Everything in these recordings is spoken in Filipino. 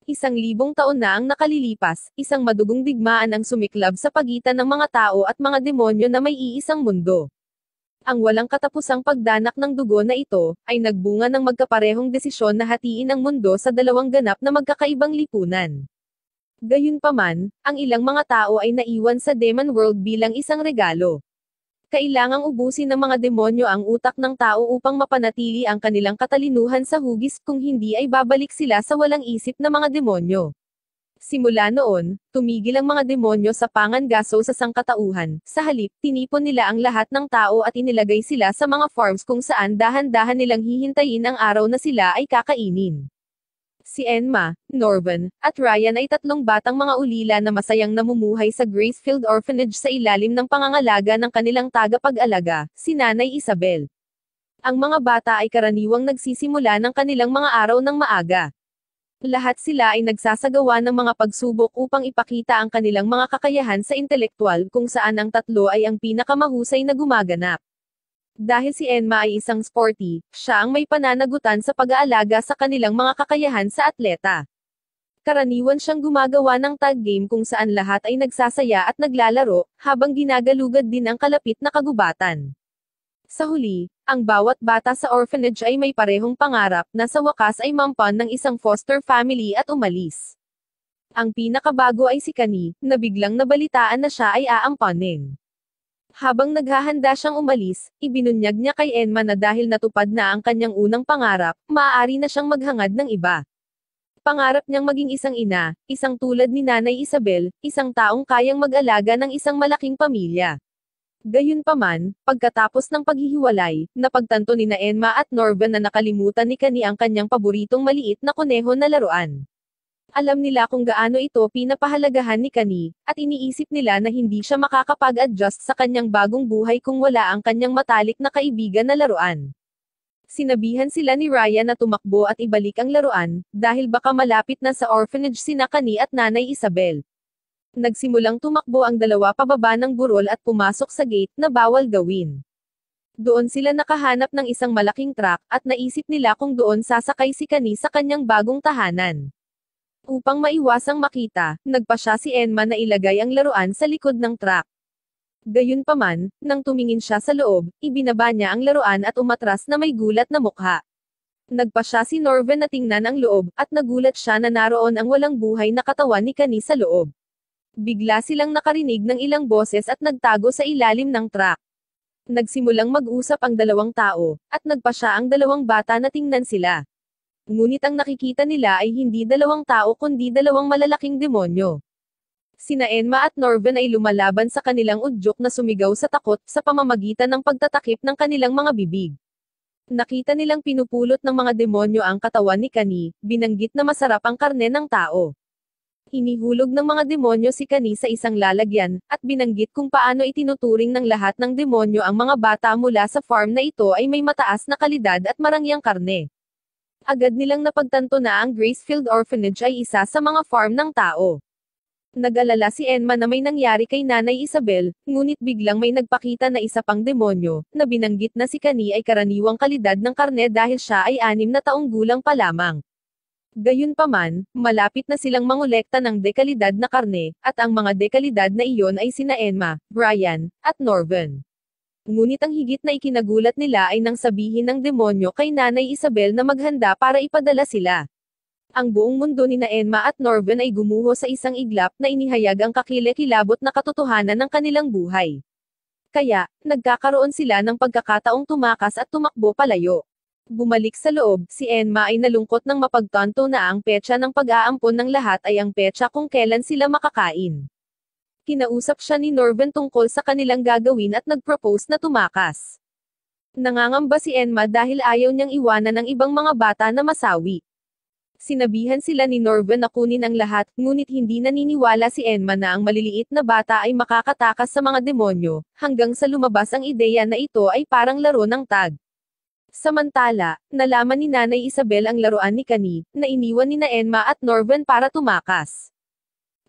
1,000 taon na ang nakalilipas, isang madugong digmaan ang sumiklab sa pagitan ng mga tao at mga demonyo na may iisang mundo. Ang walang katapusang pagdanak ng dugo na ito, ay nagbunga ng magkaparehong desisyon na hatiin ang mundo sa dalawang ganap na magkakaibang lipunan. Gayunpaman, ang ilang mga tao ay naiwan sa Demon World bilang isang regalo. Kailangang ubusin ng mga demonyo ang utak ng tao upang mapanatili ang kanilang katalinuhan sa hugis, kung hindi ay babalik sila sa walang isip na mga demonyo. Simula noon, tumigil ang mga demonyo sa pangangaso sa sangkatauhan. Sa halip, tinipon nila ang lahat ng tao at inilagay sila sa mga farms kung saan dahan-dahan nilang hihintayin ang araw na sila ay kakainin. Si Enma, Norvan, at Ryan ay 3 batang mga ulila na masayang namumuhay sa Gracefield Orphanage sa ilalim ng pangangalaga ng kanilang tagapag-alaga, si Nanay Isabel. Ang mga bata ay karaniwang nagsisimula ng kanilang mga araw ng maaga. Lahat sila ay nagsasagawa ng mga pagsubok upang ipakita ang kanilang mga kakayahan sa intelektual, kung saan ang 3 ay ang pinakamahusay na gumaganap. Dahil si Enma ay isang sporty, siya ang may pananagutan sa pag-aalaga sa kanilang mga kakayahan sa atleta. Karaniwan siyang gumagawa ng tag game kung saan lahat ay nagsasaya at naglalaro, habang ginagalugad din ang kalapit na kagubatan. Sa huli, ang bawat bata sa orphanage ay may parehong pangarap na sa wakas ay mampan ng isang foster family at umalis. Ang pinakabago ay si Kani, na biglang nabalitaan na siya ay aampanin. Habang naghahanda siyang umalis, ibinunyag niya kay Enma na dahil natupad na ang kanyang unang pangarap, maaari na siyang maghangad ng iba. Pangarap niyang maging isang ina, isang tulad ni Nanay Isabel, isang taong kayang mag-alaga ng isang malaking pamilya. Gayunpaman, pagkatapos ng paghihiwalay, napagtanto ni Enma at Norvan na nakalimutan ni Kani ang kanyang paboritong maliit na kuneho na laruan. Alam nila kung gaano ito pinapahalagahan ni Kani, at iniisip nila na hindi siya makakapag-adjust sa kanyang bagong buhay kung wala ang kanyang matalik na kaibigan na laruan. Sinabihan sila ni Ryan na tumakbo at ibalik ang laruan, dahil baka malapit na sa orphanage sina Kani at Nanay Isabel. Nagsimulang tumakbo ang 2 pababa ng burol at pumasok sa gate na bawal gawin. Doon sila nakahanap ng isang malaking truck, at naisip nila kung doon sasakay si Kani sa kanyang bagong tahanan. Upang maiwasang makita, nagpasya si Enma na ilagay ang laruan sa likod ng truck. Gayunpaman, nang tumingin siya sa loob, ibinaba niya ang laruan at umatras na may gulat na mukha. Nagpasya si Norvan na tingnan ang loob, at nagulat siya na naroon ang walang buhay na katawan ni Kani sa loob. Bigla silang nakarinig ng ilang boses at nagtago sa ilalim ng truck. Nagsimulang mag-usap ang 2 tao, at nagpasya ang 2 bata na tingnan sila. Ngunit ang nakikita nila ay hindi 2 tao kundi 2 malalaking demonyo. Sina Enma at Norvan ay lumalaban sa kanilang udyok na sumigaw sa takot, sa pamamagitan ng pagtatakip ng kanilang mga bibig. Nakita nilang pinupulot ng mga demonyo ang katawan ni Kani, binanggit na masarap ang karne ng tao. Inihulog ng mga demonyo si Kani sa isang lalagyan, at binanggit kung paano itinuturing ng lahat ng demonyo ang mga bata mula sa farm na ito ay may mataas na kalidad at marangyang karne. Agad nilang napagtanto na ang Gracefield Orphanage ay isa sa mga farm ng tao. Nag-alala si Enma na may nangyari kay Nanay Isabel, ngunit biglang may nagpakita na isa pang demonyo, na binanggit na si Kani ay karaniwang kalidad ng karne dahil siya ay 6 na taong gulang pa lamang. Gayunpaman, malapit na silang mangolekta ng dekalidad na karne, at ang mga dekalidad na iyon ay sina Enma, Brian, at Norvan. Ngunit ang higit na ikinagulat nila ay nang sabihin ng demonyo kay Nanay Isabel na maghanda para ipadala sila. Ang buong mundo ni Enma at Norvan ay gumuho sa isang iglap na inihayag ang kakilakilabot na katotohanan ng kanilang buhay. Kaya, nagkakaroon sila ng pagkakataong tumakas at tumakbo palayo. Bumalik sa loob, si Enma ay nalungkot nang mapagtanto na ang petsa ng pag-aampon ng lahat ay ang petsa kung kailan sila makakain. Kinausap siya ni Norvan tungkol sa kanilang gagawin at nag-propose na tumakas. Nangangamba si Enma dahil ayaw niyang iwanan ang ibang mga bata na masawi. Sinabihan sila ni Norvan na kunin ang lahat, ngunit hindi naniniwala si Enma na ang maliliit na bata ay makakatakas sa mga demonyo, hanggang sa lumabas ang ideya na ito ay parang laro ng tag. Samantala, nalaman ni Nanay Isabel ang laruan ni Kani, na iniwan ni Enma at Norvan para tumakas.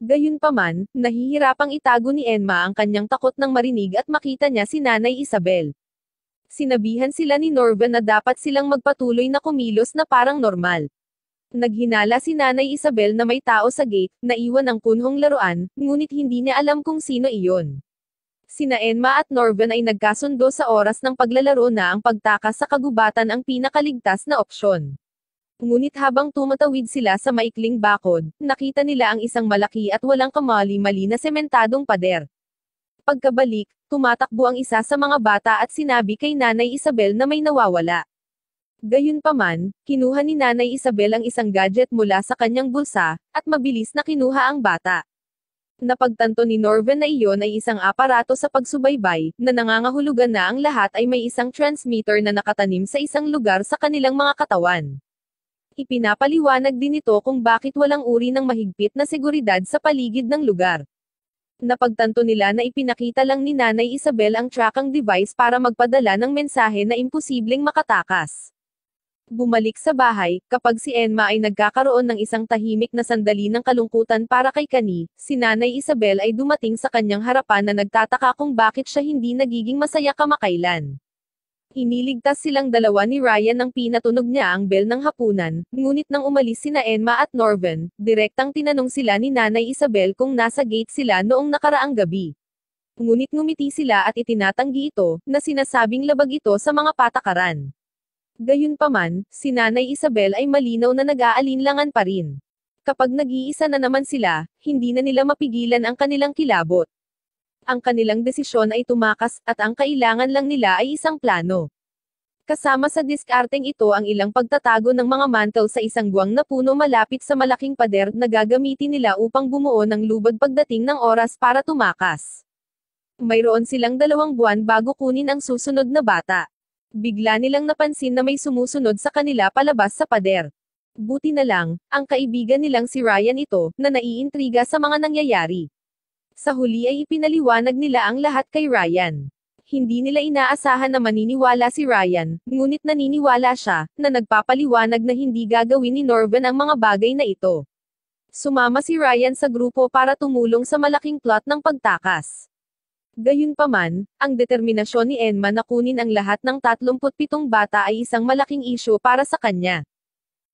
Gayunpaman, nahihirapang itago ni Enma ang kanyang takot nang marinig at makita niya si Nanay Isabel. Sinabihan sila ni Norvan na dapat silang magpatuloy na kumilos na parang normal. Naghinala si Nanay Isabel na may tao sa gate, naiwan ang kunhong laruan, ngunit hindi niya alam kung sino iyon. Sina Enma at Norven ay nagkasundo sa oras ng paglalaro na ang pagtakas sa kagubatan ang pinakaligtas na opsyon. Ngunit habang tumatawid sila sa maikling bakod, nakita nila ang isang malaki at walang kamali-mali na sementadong pader. Pagkabalik, tumatakbo ang isa sa mga bata at sinabi kay Nanay Isabel na may nawawala. Gayunpaman, kinuha ni Nanay Isabel ang isang gadget mula sa kanyang bulsa, at mabilis na kinuha ang bata. Napagtanto ni Norven na iyon ay isang aparato sa pagsubaybay, na nangangahulugan na ang lahat ay may isang transmitter na nakatanim sa isang lugar sa kanilang mga katawan. Ipinapaliwanag din ito kung bakit walang uri ng mahigpit na seguridad sa paligid ng lugar. Napagtanto nila na ipinakita lang ni Nanay Isabel ang tracking device para magpadala ng mensahe na imposibleng makatakas. Bumalik sa bahay, kapag si Enma ay nagkakaroon ng isang tahimik na sandali ng kalungkutan para kay Kani, si Nanay Isabel ay dumating sa kanyang harapan na nagtataka kung bakit siya hindi nagiging masaya kamakailan. Iniligtas silang dalawa ni Ryan nang pinatunog niya ang bell ng hapunan, ngunit nang umalis sina Enma at Norven, direktang tinanong sila ni Nanay Isabel kung nasa gate sila noong nakaraang gabi. Ngunit ngumiti sila at itinatanggi ito, na sinasabing labag ito sa mga patakaran. Gayunpaman, si Nanay Isabel ay malinaw na nag-aalinlangan pa rin. Kapag nag-iisa na naman sila, hindi na nila mapigilan ang kanilang kilabot. Ang kanilang desisyon ay tumakas, at ang kailangan lang nila ay isang plano. Kasama sa diskarteng ito ang ilang pagtatago ng mga mantel sa isang guwang na puno malapit sa malaking pader na gagamitin nila upang bumuo ng lubad pagdating ng oras para tumakas. Mayroon silang 2 buwan bago kunin ang susunod na bata. Bigla nilang napansin na may sumusunod sa kanila palabas sa pader. Buti na lang, ang kaibigan nilang si Ryan ito, na naiintriga sa mga nangyayari. Sa huli ay ipinaliwanag nila ang lahat kay Ryan. Hindi nila inaasahan na maniniwala si Ryan, ngunit naniniwala siya, na nagpapaliwanag na hindi gagawin ni Norven ang mga bagay na ito. Sumama si Ryan sa grupo para tumulong sa malaking plot ng pagtakas. Gayunpaman, ang determinasyon ni Enma na kunin ang lahat ng 37 bata ay isang malaking isyu para sa kanya.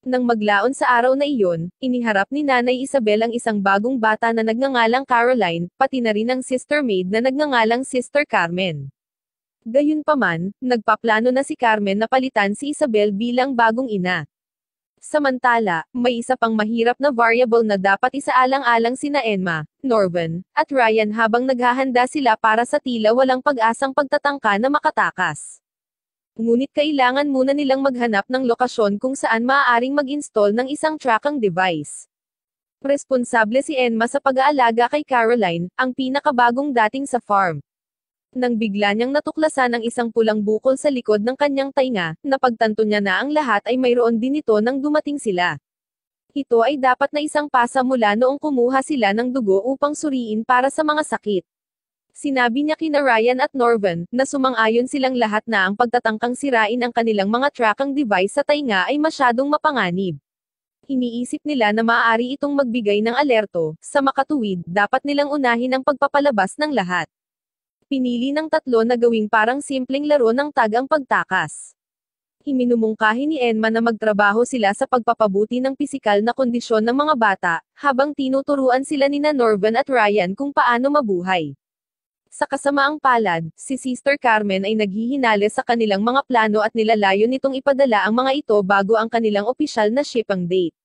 Nang maglaon sa araw na iyon, iniharap ni Nanay Isabel ang isang bagong bata na nagngangalang Caroline, pati na rin ang sister maid na nagngangalang Sister Carmen. Gayunpaman, nagpaplano na si Carmen na palitan si Isabel bilang bagong ina. Samantala, may isa pang mahirap na variable na dapat isaalang-alang sina Enma, Norven, at Ryan habang naghahanda sila para sa tila walang pag-asang pagtatangka na makatakas. Ngunit kailangan muna nilang maghanap ng lokasyon kung saan maaaring mag-install ng isang tracking device. Responsable si Enma sa pag-aalaga kay Caroline, ang pinakabagong dating sa farm. Nang bigla niyang natuklasan ang isang pulang bukol sa likod ng kanyang tainga, napagtanto niya na ang lahat ay mayroon din ito nang dumating sila. Ito ay dapat na isang pasa mula noong kumuha sila ng dugo upang suriin para sa mga sakit. Sinabi niya kina Ryan at Norven, na sumang-ayon silang lahat na ang pagtatangkang sirain ang kanilang mga tracking device sa tainga ay masyadong mapanganib. Iniisip nila na maaari itong magbigay ng alerto, sa makatuwid, dapat nilang unahin ang pagpapalabas ng lahat. Pinili ng 3 na gawing parang simpleng laro ng tag ang pagtakas. Iminumungkahi ni Enma na magtrabaho sila sa pagpapabuti ng pisikal na kondisyon ng mga bata, habang tinuturuan sila nina Norven at Ryan kung paano mabuhay. Sa kasamaang palad, si Sister Carmen ay naghihinala sa kanilang mga plano at nilalayo nitong ipadala ang mga ito bago ang kanilang opisyal na shipping date.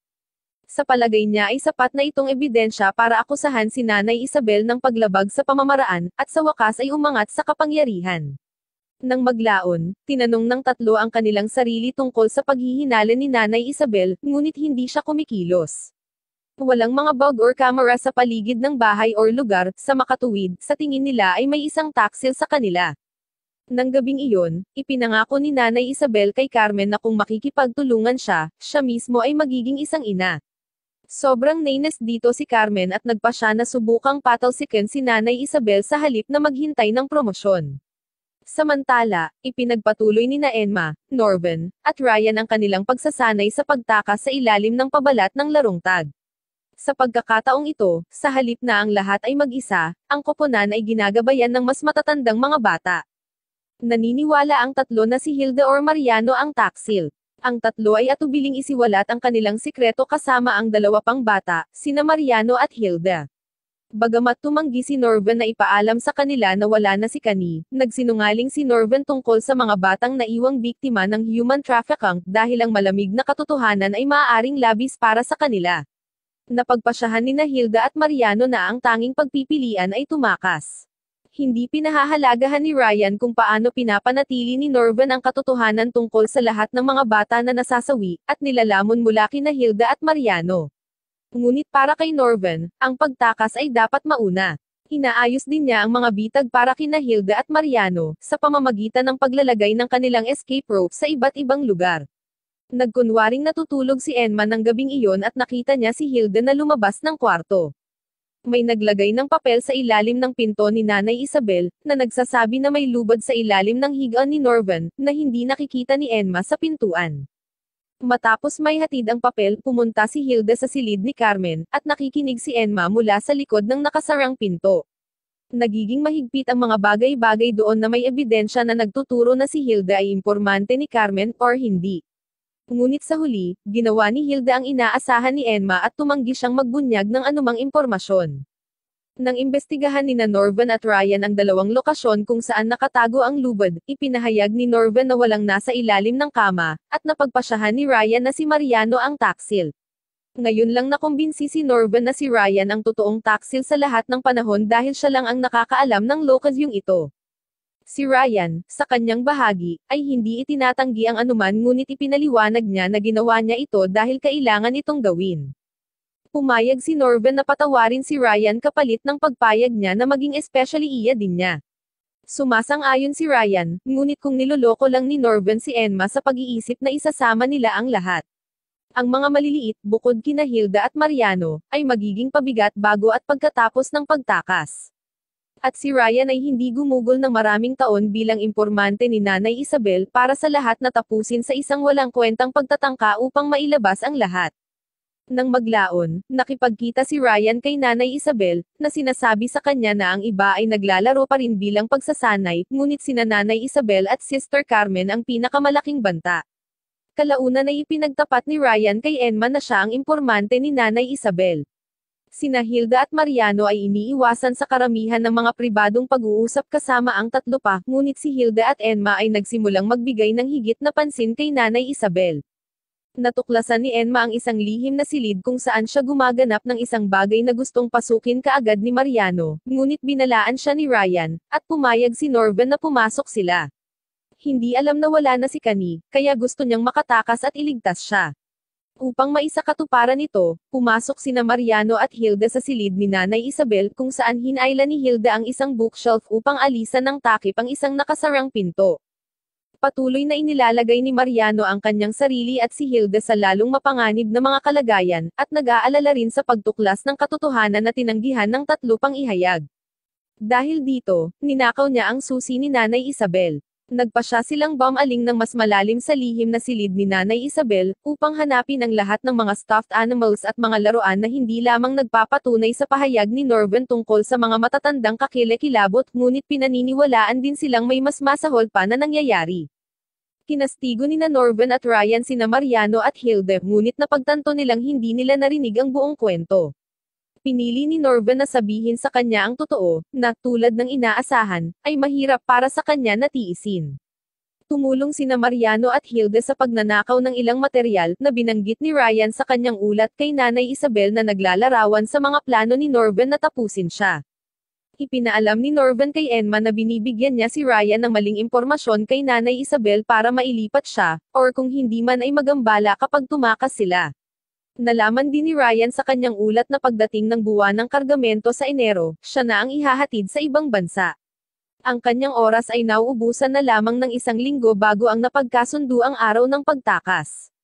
Sa palagay niya ay sapat na itong ebidensya para akusahan si Nanay Isabel ng paglabag sa pamamaraan, at sa wakas ay umangat sa kapangyarihan. Nang maglaon, tinanong ng 3 ang kanilang sarili tungkol sa paghihinala ni Nanay Isabel, ngunit hindi siya kumikilos. Walang mga bug or camera sa paligid ng bahay or lugar, sa makatuwid, sa tingin nila ay may isang taksil sa kanila. Nang gabing iyon, ipinangako ni Nanay Isabel kay Carmen na kung makikipagtulungan siya, siya mismo ay magiging isang ina. Sobrang nainis dito si Carmen at nagpa siya na subukang patalsikin si Nanay Isabel sa halip na maghintay ng promosyon. Samantala, ipinagpatuloy ni Enma, Norven, at Ryan ang kanilang pagsasanay sa pagtakas sa ilalim ng pabalat ng larong tag. Sa pagkakataong ito, sa halip na ang lahat ay mag-isa, ang koponan ay ginagabayan ng mas matatandang mga bata. Naniniwala ang 3 na si Hilda or Mariano ang taksil. Ang tatlo ay atubiling isiwalat ang kanilang sikreto kasama ang dalawa pang bata, sina Mariano at Hilda. Bagamat tumanggi si Norvan na ipaalam sa kanila na wala na si Kani, nagsinungaling si Norvan tungkol sa mga batang naiwang biktima ng human trafficking dahil ang malamig na katotohanan ay maaaring labis para sa kanila. Napagpasyahan nina Hilda at Mariano na ang tanging pagpipilian ay tumakas. Hindi pinahahalagahan ni Ryan kung paano pinapanatili ni Norvan ang katotohanan tungkol sa lahat ng mga bata na nasasawi, at nilalamon mula kina Hilda at Mariano. Ngunit para kay Norvan, ang pagtakas ay dapat mauna. Inaayos din niya ang mga bitag para kina Hilda at Mariano, sa pamamagitan ng paglalagay ng kanilang escape rope sa iba't ibang lugar. Nagkunwaring natutulog si Enma ng gabing iyon at nakita niya si Hilda na lumabas ng kwarto. May naglagay ng papel sa ilalim ng pinto ni Nanay Isabel, na nagsasabi na may lubad sa ilalim ng higaan ni Norvan, na hindi nakikita ni Enma sa pintuan. Matapos may hatid ang papel, pumunta si Hilda sa silid ni Carmen, at nakikinig si Enma mula sa likod ng nakasarang pinto. Nagiging mahigpit ang mga bagay-bagay doon na may ebidensya na nagtuturo na si Hilda ay impormante ni Carmen, or hindi. Ngunit sa huli, ginawa ni Hilda ang inaasahan ni Enma at tumanggi siyang magbunyag ng anumang impormasyon. Nang imbestigahan nina Norvan at Ryan ang dalawang lokasyon kung saan nakatago ang lubad, ipinahayag ni Norvan na walang nasa ilalim ng kama, at napagpasyahan ni Ryan na si Mariano ang taksil. Ngayon lang nakumbinsi si Norvan na si Ryan ang totoong taksil sa lahat ng panahon dahil siya lang ang nakakaalam ng lokasyong ito. Si Ryan, sa kanyang bahagi, ay hindi itinatanggi ang anuman ngunit ipinaliwanag niya na ginawa niya ito dahil kailangan itong gawin. Pumayag si Norvan na patawarin si Ryan kapalit ng pagpayag niya na maging especially iya din niya. Sumasang-ayon si Ryan, ngunit kung niloloko lang ni Norvan si Enma sa pag-iisip na isasama nila ang lahat. Ang mga maliliit, bukod kina Hilda at Mariano, ay magiging pabigat bago at pagkatapos ng pagtakas. At si Ryan ay hindi gumugol ng maraming taon bilang impormante ni Nanay Isabel para sa lahat na tapusin sa isang walang kwentang pagtatangka upang mailabas ang lahat. Nang maglaon, nakipagkita si Ryan kay Nanay Isabel, na sinasabi sa kanya na ang iba ay naglalaro pa rin bilang pagsasanay, ngunit sina Nanay Isabel at Sister Carmen ang pinakamalaking banta. Kalaunan ay ipinagtapat ni Ryan kay Enma na siya ang impormante ni Nanay Isabel. Sina Hilda at Mariano ay iniiwasan sa karamihan ng mga pribadong pag-uusap kasama ang tatlo pa, ngunit si Hilda at Enma ay nagsimulang magbigay ng higit na pansin kay Nanay Isabel. Natuklasan ni Enma ang isang lihim na silid kung saan siya gumaganap ng isang bagay na gustong pasukin kaagad ni Mariano, ngunit binalaan siya ni Ryan, at pumayag si Norvan na pumasok sila. Hindi alam na wala na si Kani, kaya gusto niyang makatakas at iligtas siya. Upang maisakatuparan ito, pumasok sina Mariano at Hilda sa silid ni Nanay Isabel kung saan hinayla ni Hilda ang isang bookshelf upang alisan ng takip ang isang nakasarang pinto. Patuloy na inilalagay ni Mariano ang kanyang sarili at si Hilda sa lalong mapanganib na mga kalagayan, at nag-aalala rin sa pagtuklas ng katotohanan na tinanggihan ng tatlo pang ihayag. Dahil dito, ninakaw niya ang susi ni Nanay Isabel. Nagpasya silang bumaling ng mas malalim sa lihim na silid ni Nanay Isabel, upang hanapin ang lahat ng mga stuffed animals at mga laruan na hindi lamang nagpapatunay sa pahayag ni Norvan tungkol sa mga matatandang kakilakilabot, ngunit pinaniniwalaan din silang may mas masahol pa na nangyayari. Kinastigo nina Norvan at Ryan sina Mariano at Hilda, ngunit napagtanto nilang hindi nila narinig ang buong kwento. Pinili ni Norvan na sabihin sa kanya ang totoo, na, tulad ng inaasahan, ay mahirap para sa kanya na tiisin. Tumulong sina Mariano at Hilda sa pagnanakaw ng ilang material, na binanggit ni Ryan sa kanyang ulat kay Nanay Isabel na naglalarawan sa mga plano ni Norvan na tapusin siya. Ipinaalam ni Norvan kay Enma na binibigyan niya si Ryan ng maling impormasyon kay Nanay Isabel para mailipat siya, or kung hindi man ay magambala kapag tumakas sila. Nalaman din ni Ryan sa kanyang ulat na pagdating ng buwan ng kargamento sa Enero, siya na ang ihahatid sa ibang bansa. Ang kanyang oras ay nauubusan na lamang ng 1 linggo bago ang napagkasundo ang araw ng pagtakas.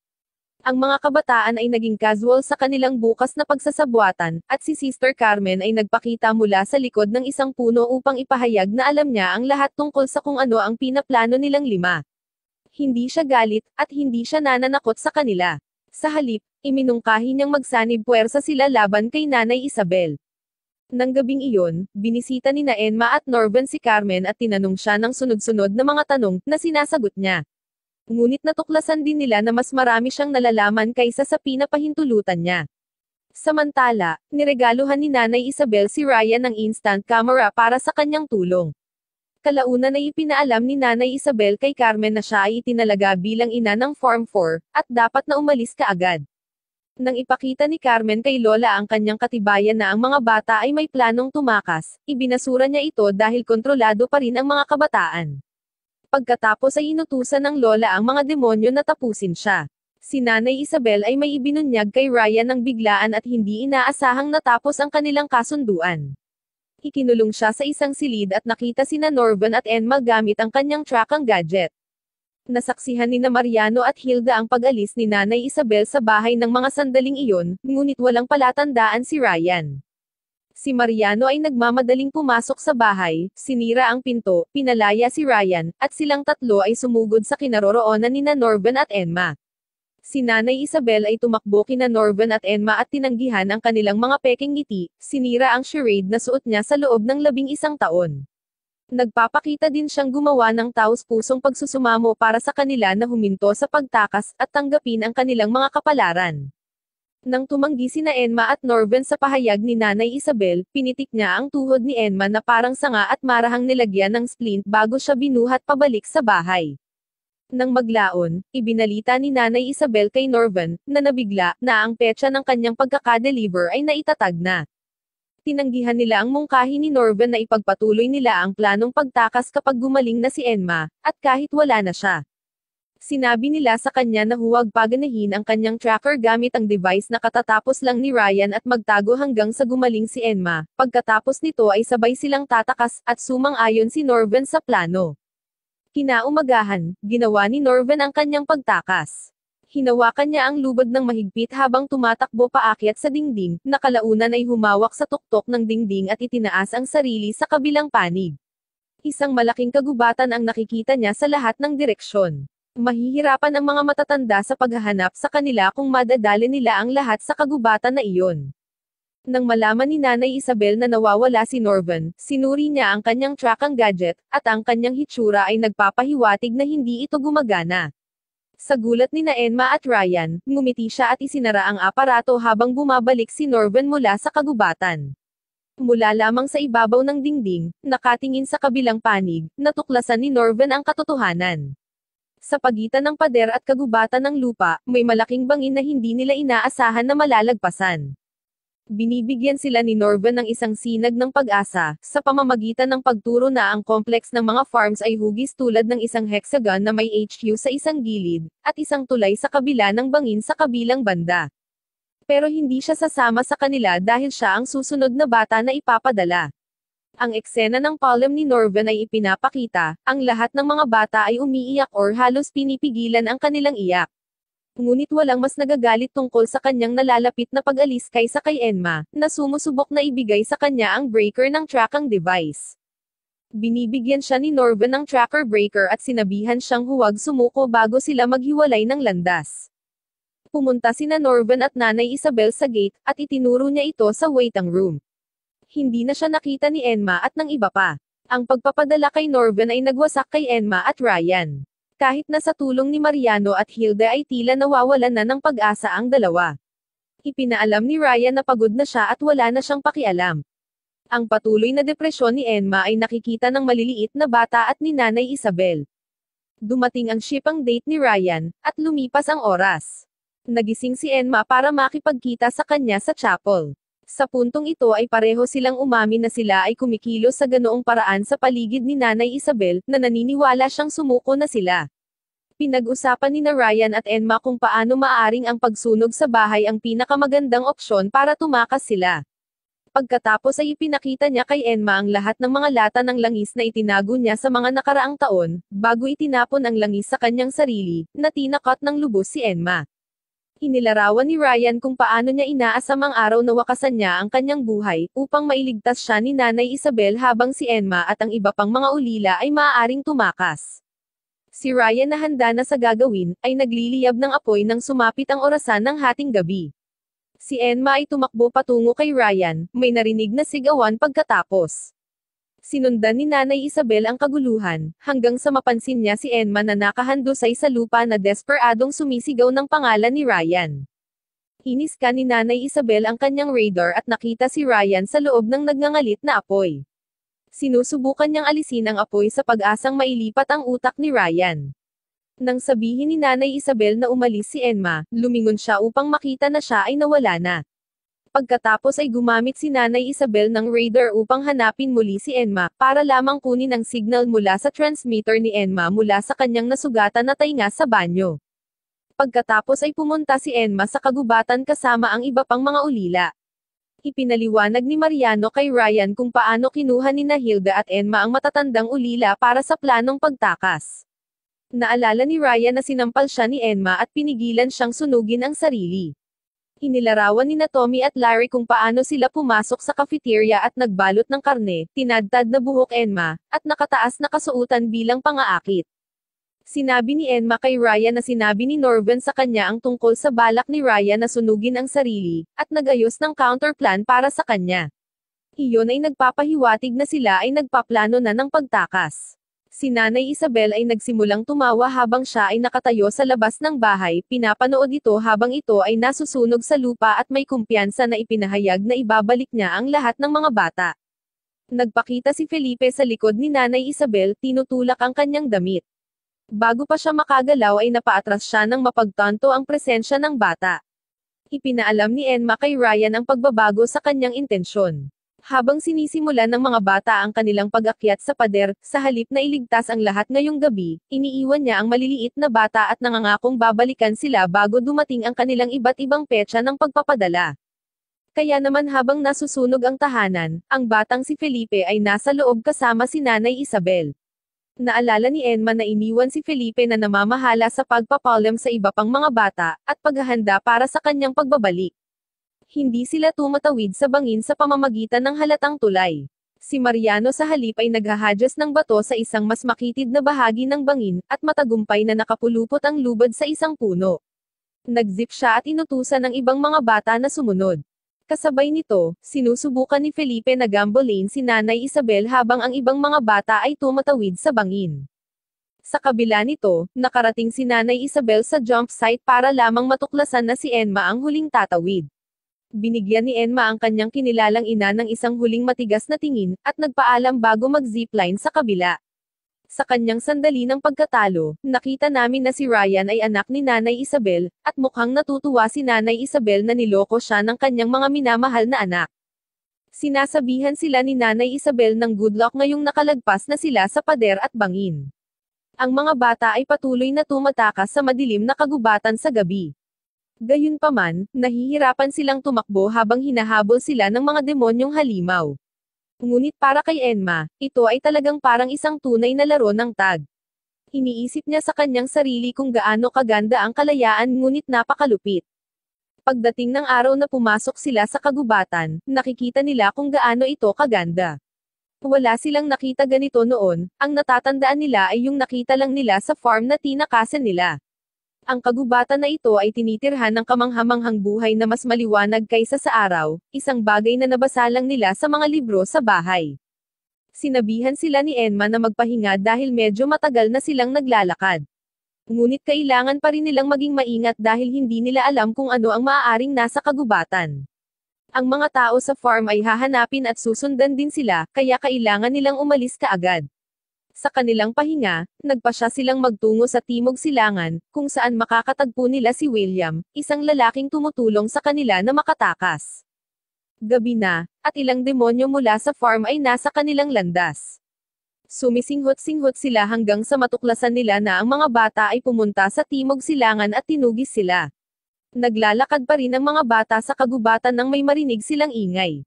Ang mga kabataan ay naging casual sa kanilang bukas na pagsasabwatan, at si Sister Carmen ay nagpakita mula sa likod ng isang puno upang ipahayag na alam niya ang lahat tungkol sa kung ano ang pinaplano nilang 5. Hindi siya galit, at hindi siya nananakot sa kanila. Sa halip, iminungkahi niyang magsanib puwersa sila laban kay Nanay Isabel. Nang gabing iyon, binisita ni Enma at Norvan si Carmen at tinanong siya ng sunod-sunod na mga tanong, na sinasagot niya. Ngunit natuklasan din nila na mas marami siyang nalalaman kaysa sa pinapahintulutan niya. Samantala, niregaluhan ni Nanay Isabel si Ryan ng instant camera para sa kanyang tulong. Kalaunan ay ipinaalam ni Nanay Isabel kay Carmen na siya ay itinalaga bilang ina ng Form 4, at dapat na umalis kaagad. Nang ipakita ni Carmen kay Lola ang kanyang katibayan na ang mga bata ay may planong tumakas, ibinasura niya ito dahil kontrolado pa rin ang mga kabataan. Pagkatapos ay inutusan ng Lola ang mga demonyo na tapusin siya. Si Nanay Isabel ay may ibinunyag kay Ryan ng biglaan at hindi inaasahang natapos ang kanilang kasunduan. Ikinulong siya sa isang silid at nakita sina Norvan at Enma gamit ang kanyang trackang gadget. Nasaksihan ni Mariano at Hilda ang pag-alis ni Nanay Isabel sa bahay ng mga sandaling iyon, ngunit walang palatandaan si Ryan. Si Mariano ay nagmamadaling pumasok sa bahay, sinira ang pinto, pinalaya si Ryan, at silang tatlo ay sumugod sa kinaroroonan ni Norvan at Enma. Si Nanay Isabel ay tumakbo kina Norvan at Enma at tinanggihan ang kanilang mga peking ngiti, sinira ang charade na suot niya sa loob ng 11 taon. Nagpapakita din siyang gumawa ng taos-pusong pagsusumamo para sa kanila na huminto sa pagtakas at tanggapin ang kanilang mga kapalaran. Nang tumanggi sina Enma at Norvan sa pahayag ni Nanay Isabel, pinitik niya ang tuhod ni Enma na parang sanga at marahang nilagyan ng splint bago siya binuhat pabalik sa bahay. Nang maglaon, ibinalita ni Nanay Isabel kay Norvan, na nabigla, na ang petsa ng kanyang pagkakadeliver ay naitatag na. Tinanggihan nila ang mungkahi ni Norvan na ipagpatuloy nila ang planong pagtakas kapag gumaling na si Enma, at kahit wala na siya. Sinabi nila sa kanya na huwag paganahin ang kanyang tracker gamit ang device na katatapos lang ni Ryan at magtago hanggang sa gumaling si Enma. Pagkatapos nito ay sabay silang tatakas, at sumang-ayon si Norvan sa plano. Kinaumagahan, ginawa ni Norvan ang kanyang pagtakas. Hinawakan niya ang lubad ng mahigpit habang tumatakbo paakyat sa dingding, na kalaunan ay humawak sa tuktok ng dingding at itinaas ang sarili sa kabilang panig. Isang malaking kagubatan ang nakikita niya sa lahat ng direksyon. Mahihirapan ang mga matatanda sa paghahanap sa kanila kung madadali nila ang lahat sa kagubatan na iyon. Nang malaman ni Nanay Isabel na nawawala si Norvan, sinuri niya ang kanyang trackang gadget, at ang kanyang hitsura ay nagpapahiwatig na hindi ito gumagana. Sa gulat ni Enma at Ryan, ngumiti siya at isinara ang aparato habang bumabalik si Norvan mula sa kagubatan. Mula lamang sa ibabaw ng dingding, nakatingin sa kabilang panig, natuklasan ni Norvan ang katotohanan. Sa pagitan ng pader at kagubatan ng lupa, may malaking bangin na hindi nila inaasahan na malalagpasan. Binibigyan sila ni Norvan ng isang sinag ng pag-asa, sa pamamagitan ng pagturo na ang complex ng mga farms ay hugis tulad ng isang hexagon na may HQ sa isang gilid, at isang tulay sa kabila ng bangin sa kabilang banda. Pero hindi siya sasama sa kanila dahil siya ang susunod na bata na ipapadala. Ang eksena ng palm ni Norvan ay ipinapakita, ang lahat ng mga bata ay umiiyak or halos pinipigilan ang kanilang iyak. Ngunit walang mas nagagalit tungkol sa kanyang nalalapit na pag-alis kaysa kay Enma, na sumusubok na ibigay sa kanya ang breaker ng tracking device. Binibigyan siya ni Norvan ng tracker breaker at sinabihan siyang huwag sumuko bago sila maghiwalay ng landas. Pumunta sina Norvan at Nanay Isabel sa gate, at itinuro niya ito sa waiting room. Hindi na siya nakita ni Enma at ng iba pa. Ang pagpapadala kay Norvan ay nagwasak kay Enma at Ryan. Kahit na sa tulong ni Mariano at Hilda ay tila nawawalan na ng pag-asa ang dalawa. Ipinaalam ni Ryan na pagod na siya at wala na siyang pakialam. Ang patuloy na depresyon ni Enma ay nakikita ng maliliit na bata at ni Nanay Isabel. Dumating ang shipang date ni Ryan, at lumipas ang oras. Nagising si Enma para makipagkita sa kanya sa chapel. Sa puntong ito ay pareho silang umamin na sila ay kumikilos sa ganoong paraan sa paligid ni Nanay Isabel, na naniniwala siyang sumuko na sila. Pinag-usapan ni Ryan at Enma kung paano maaring ang pagsunog sa bahay ang pinakamagandang opsyon para tumakas sila. Pagkatapos ay ipinakita niya kay Enma ang lahat ng mga lata ng langis na itinago niya sa mga nakaraang taon, bago itinapon ang langis sa kanyang sarili, na tinakot ng lubos si Enma. Inilarawan ni Ryan kung paano niya inaasam ang araw na wakasan niya ang kanyang buhay, upang mailigtas siya ni Nanay Isabel habang si Enma at ang iba pang mga ulila ay maaaring tumakas. Si Ryan na handa na sa gagawin, ay nagliliyab ng apoy nang sumapit ang orasan ng hating gabi. Si Enma ay tumakbo patungo kay Ryan, may narinig na sigawan pagkatapos. Sinundan ni Nanay Isabel ang kaguluhan, hanggang sa mapansin niya si Enma na nakahandusay sa lupa na desperadong sumisigaw ng pangalan ni Ryan. Iniska ni Nanay Isabel ang kanyang radar at nakita si Ryan sa loob ng nagngangalit na apoy. Sinusubukan niyang alisin ang apoy sa pag-asang mailipat ang utak ni Ryan. Nang sabihin ni Nanay Isabel na umalis si Enma, lumingon siya upang makita na siya ay nawala na. Pagkatapos ay gumamit si Nanay Isabel ng radar upang hanapin muli si Enma, para lamang kunin ang signal mula sa transmitter ni Enma mula sa kanyang nasugatan na tainga sa banyo. Pagkatapos ay pumunta si Enma sa kagubatan kasama ang iba pang mga ulila. Ipinaliwanag ni Mariano kay Ryan kung paano kinuha ni Hilda at Enma ang matatandang ulila para sa planong pagtakas. Naalala ni Ryan na sinampal siya ni Enma at pinigilan siyang sunugin ang sarili. Inilarawan ni Tommy at Larry kung paano sila pumasok sa cafeteria at nagbalot ng karne, tinadtad na buhok Enma, at nakataas na kasuutan bilang pangaakit. Sinabi ni Enma kay Ryan na sinabi ni Norvan sa kanya ang tungkol sa balak ni Ryan na sunugin ang sarili, at nagayos ng counterplan para sa kanya. Iyon ay nagpapahiwatig na sila ay nagpaplano na ng pagtakas. Si Nanay Isabel ay nagsimulang tumawa habang siya ay nakatayo sa labas ng bahay, pinapanood ito habang ito ay nasusunog sa lupa at may kumpiyansa na ipinahayag na ibabalik niya ang lahat ng mga bata. Nagpakita si Felipe sa likod ni Nanay Isabel, tinutulak ang kanyang damit. Bago pa siya makagalaw ay napaatras siya nang mapagtanto ang presensya ng bata. Ipinaalam ni Enma kay Ryan ang pagbabago sa kanyang intensyon. Habang sinisimulan ng mga bata ang kanilang pag-akyat sa pader, sa halip na iligtas ang lahat ngayong gabi, iniiwan niya ang maliliit na bata at nangangakong babalikan sila bago dumating ang kanilang iba't ibang petsa ng pagpapadala. Kaya naman habang nasusunog ang tahanan, ang batang si Felipe ay nasa loob kasama si Nanay Isabel. Naalala ni Enma na iniwan si Felipe na namamahala sa pagpapalam sa iba pang mga bata, at paghahanda para sa kanyang pagbabalik. Hindi sila tumatawid sa bangin sa pamamagitan ng halatang tulay. Si Mariano sa halip ay naghahadyas ng bato sa isang mas makitid na bahagi ng bangin, at matagumpay na nakapulupot ang lubad sa isang puno. Nagzip siya at inutusan ng ibang mga bata na sumunod. Kasabay nito, sinusubukan ni Felipe na gambolain si Nanay Isabel habang ang ibang mga bata ay tumatawid sa bangin. Sa kabila nito, nakarating si Nanay Isabel sa jump site para lamang matuklasan na si Enma ang huling tatawid. Binigyan ni Enma ang kanyang kinilalang ina ng isang huling matigas na tingin, at nagpaalam bago mag-zipline sa kabila. Sa kanyang sandali ng pagkatalo, nakita namin na si Ryan ay anak ni Nanay Isabel, at mukhang natutuwa si Nanay Isabel na niloko siya ng kanyang mga minamahal na anak. Sinasabihan sila ni Nanay Isabel ng good luck ngayong nakalagpas na sila sa pader at bangin. Ang mga bata ay patuloy na tumatakas sa madilim na kagubatan sa gabi. Gayunpaman, nahihirapan silang tumakbo habang hinahabol sila ng mga demonyong halimaw. Ngunit para kay Enma, ito ay talagang parang isang tunay na laro ng tag. Iniisip niya sa kanyang sarili kung gaano kaganda ang kalayaan ngunit napakalupit. Pagdating ng araw na pumasok sila sa kagubatan, nakikita nila kung gaano ito kaganda. Wala silang nakita ganito noon, ang natatandaan nila ay yung nakita lang nila sa farm na tinakasan nila. Ang kagubatan na ito ay tinitirhan ng kamanghamanghang buhay na mas maliwanag kaysa sa araw, isang bagay na nabasa lang nila sa mga libro sa bahay. Sinabihan sila ni Enma na magpahinga dahil medyo matagal na silang naglalakad. Ngunit kailangan pa rin nilang maging maingat dahil hindi nila alam kung ano ang maaaring nasa kagubatan. Ang mga tao sa farm ay hahanapin at susundan din sila, kaya kailangan nilang umalis kaagad. Sa kanilang pahinga, nagpasya silang magtungo sa Timog Silangan, kung saan makakatagpo nila si William, isang lalaking tumutulong sa kanila na makatakas. Gabi na, at ilang demonyo mula sa farm ay nasa kanilang landas. Sumisinghot-singhot sila hanggang sa matuklasan nila na ang mga bata ay pumunta sa Timog Silangan at tinugis sila. Naglalakad pa rin ang mga bata sa kagubatan nang may marinig silang ingay.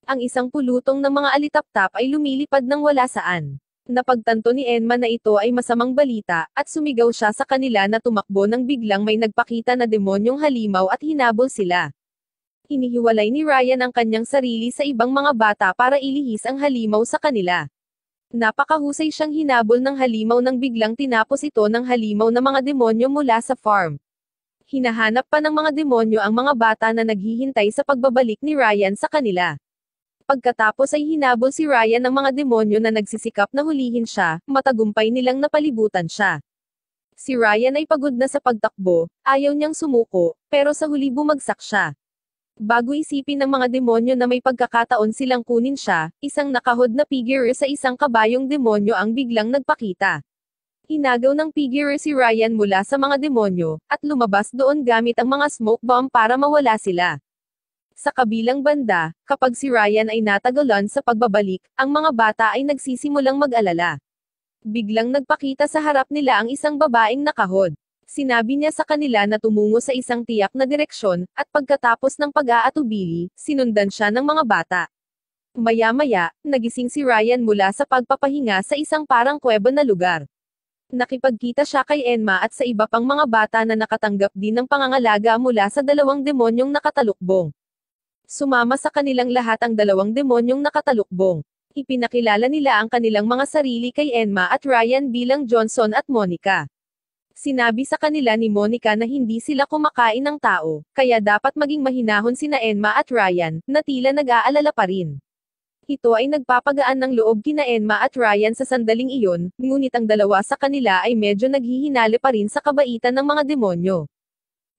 Ang isang pulutong ng mga alitaptap ay lumilipad ng wala saan. Napagtanto ni Enma na ito ay masamang balita, at sumigaw siya sa kanila na tumakbo nang biglang may nagpakita na demonyong halimaw at hinabol sila. Hinihiwalay ni Ryan ang kanyang sarili sa ibang mga bata para ilihis ang halimaw sa kanila. Napakahusay siyang hinabol ng halimaw nang biglang tinapos ito ng halimaw na mga demonyo mula sa farm. Hinahanap pa ng mga demonyo ang mga bata na naghihintay sa pagbabalik ni Ryan sa kanila. Pagkatapos ay hinabol si Ryan ng mga demonyo na nagsisikap na hulihin siya, matagumpay nilang napalibutan siya. Si Ryan ay pagod na sa pagtakbo, ayaw niyang sumuko, pero sa huli bumagsak siya. Bago isipin ng mga demonyo na may pagkakataon silang kunin siya, isang nakahod na figure sa isang kabayong demonyo ang biglang nagpakita. Inagaw ng figure si Ryan mula sa mga demonyo, at lumabas doon gamit ang mga smoke bomb para mawala sila. Sa kabilang banda, kapag si Ryan ay natagalan sa pagbabalik, ang mga bata ay nagsisimulang mag-alala. Biglang nagpakita sa harap nila ang isang babaeng nakahod. Sinabi niya sa kanila na tumungo sa isang tiyak na direksyon, at pagkatapos ng pag-aatubili, sinundan siya ng mga bata. Maya-maya, nagising si Ryan mula sa pagpapahinga sa isang parang kuweba na lugar. Nakipagkita siya kay Enma at sa iba pang mga bata na nakatanggap din ng pangangalaga mula sa dalawang demonyong nakatalukbong. Sumama sa kanilang lahat ang dalawang demonyong nakatalukbong. Ipinakilala nila ang kanilang mga sarili kay Enma at Ryan bilang Johnson at Monica. Sinabi sa kanila ni Monica na hindi sila kumakain ng tao, kaya dapat maging mahinahon sina Enma at Ryan, na tila nag-aalala pa rin. Ito ay nagpapagaan ng loob kina Enma at Ryan sa sandaling iyon, ngunit ang dalawa sa kanila ay medyo naghihinali pa rin sa kabaitan ng mga demonyo.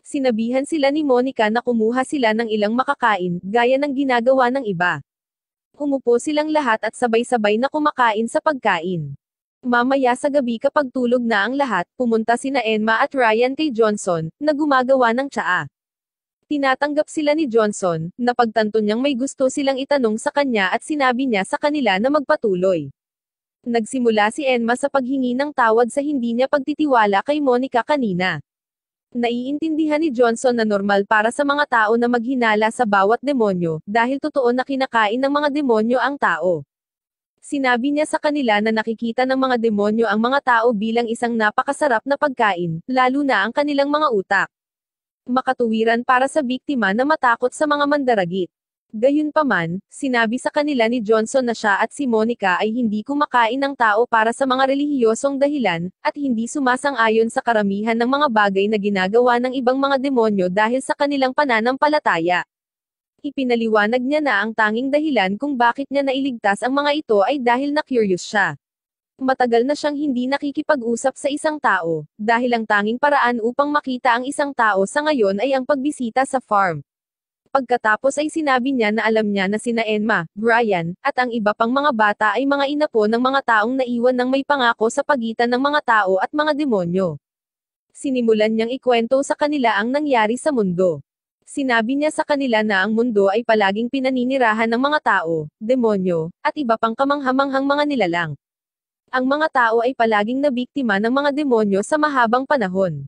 Sinabihan sila ni Monica na kumuha sila ng ilang makakain, gaya ng ginagawa ng iba. Umupo silang lahat at sabay-sabay na kumakain sa pagkain. Mamaya sa gabi kapag tulog na ang lahat, pumunta sina Enma at Ryan kay Johnson, na gumagawa ng tsaa. Tinatanggap sila ni Johnson, na pagtanto niyang may gusto silang itanong sa kanya at sinabi niya sa kanila na magpatuloy. Nagsimula si Enma sa paghingi ng tawad sa hindi niya pagtitiwala kay Monica kanina. Naiintindihan ni Johnson na normal para sa mga tao na maghinala sa bawat demonyo, dahil totoo na kinakain ng mga demonyo ang tao. Sinabi niya sa kanila na nakikita ng mga demonyo ang mga tao bilang isang napakasarap na pagkain, lalo na ang kanilang mga utak. Makatuwiran para sa biktima na matakot sa mga mandaragit. Gayunpaman, sinabi sa kanila ni Johnson na siya at si Monica ay hindi kumakain ng tao para sa mga relihiyosong dahilan, at hindi sumasang-ayon sa karamihan ng mga bagay na ginagawa ng ibang mga demonyo dahil sa kanilang pananampalataya. Ipinaliwanag niya na ang tanging dahilan kung bakit niya nailigtas ang mga ito ay dahil na-curious siya. Matagal na siyang hindi nakikipag-usap sa isang tao, dahil ang tanging paraan upang makita ang isang tao sa ngayon ay ang pagbisita sa farm. Pagkatapos ay sinabi niya na alam niya na sina Enma, Ryan, at ang iba pang mga bata ay mga inapo ng mga taong naiwan ng may pangako sa pagitan ng mga tao at mga demonyo. Sinimulan niyang ikwento sa kanila ang nangyari sa mundo. Sinabi niya sa kanila na ang mundo ay palaging pinaninirahan ng mga tao, demonyo, at iba pang kamanghamanghang mga nilalang. Ang mga tao ay palaging nabiktima ng mga demonyo sa mahabang panahon.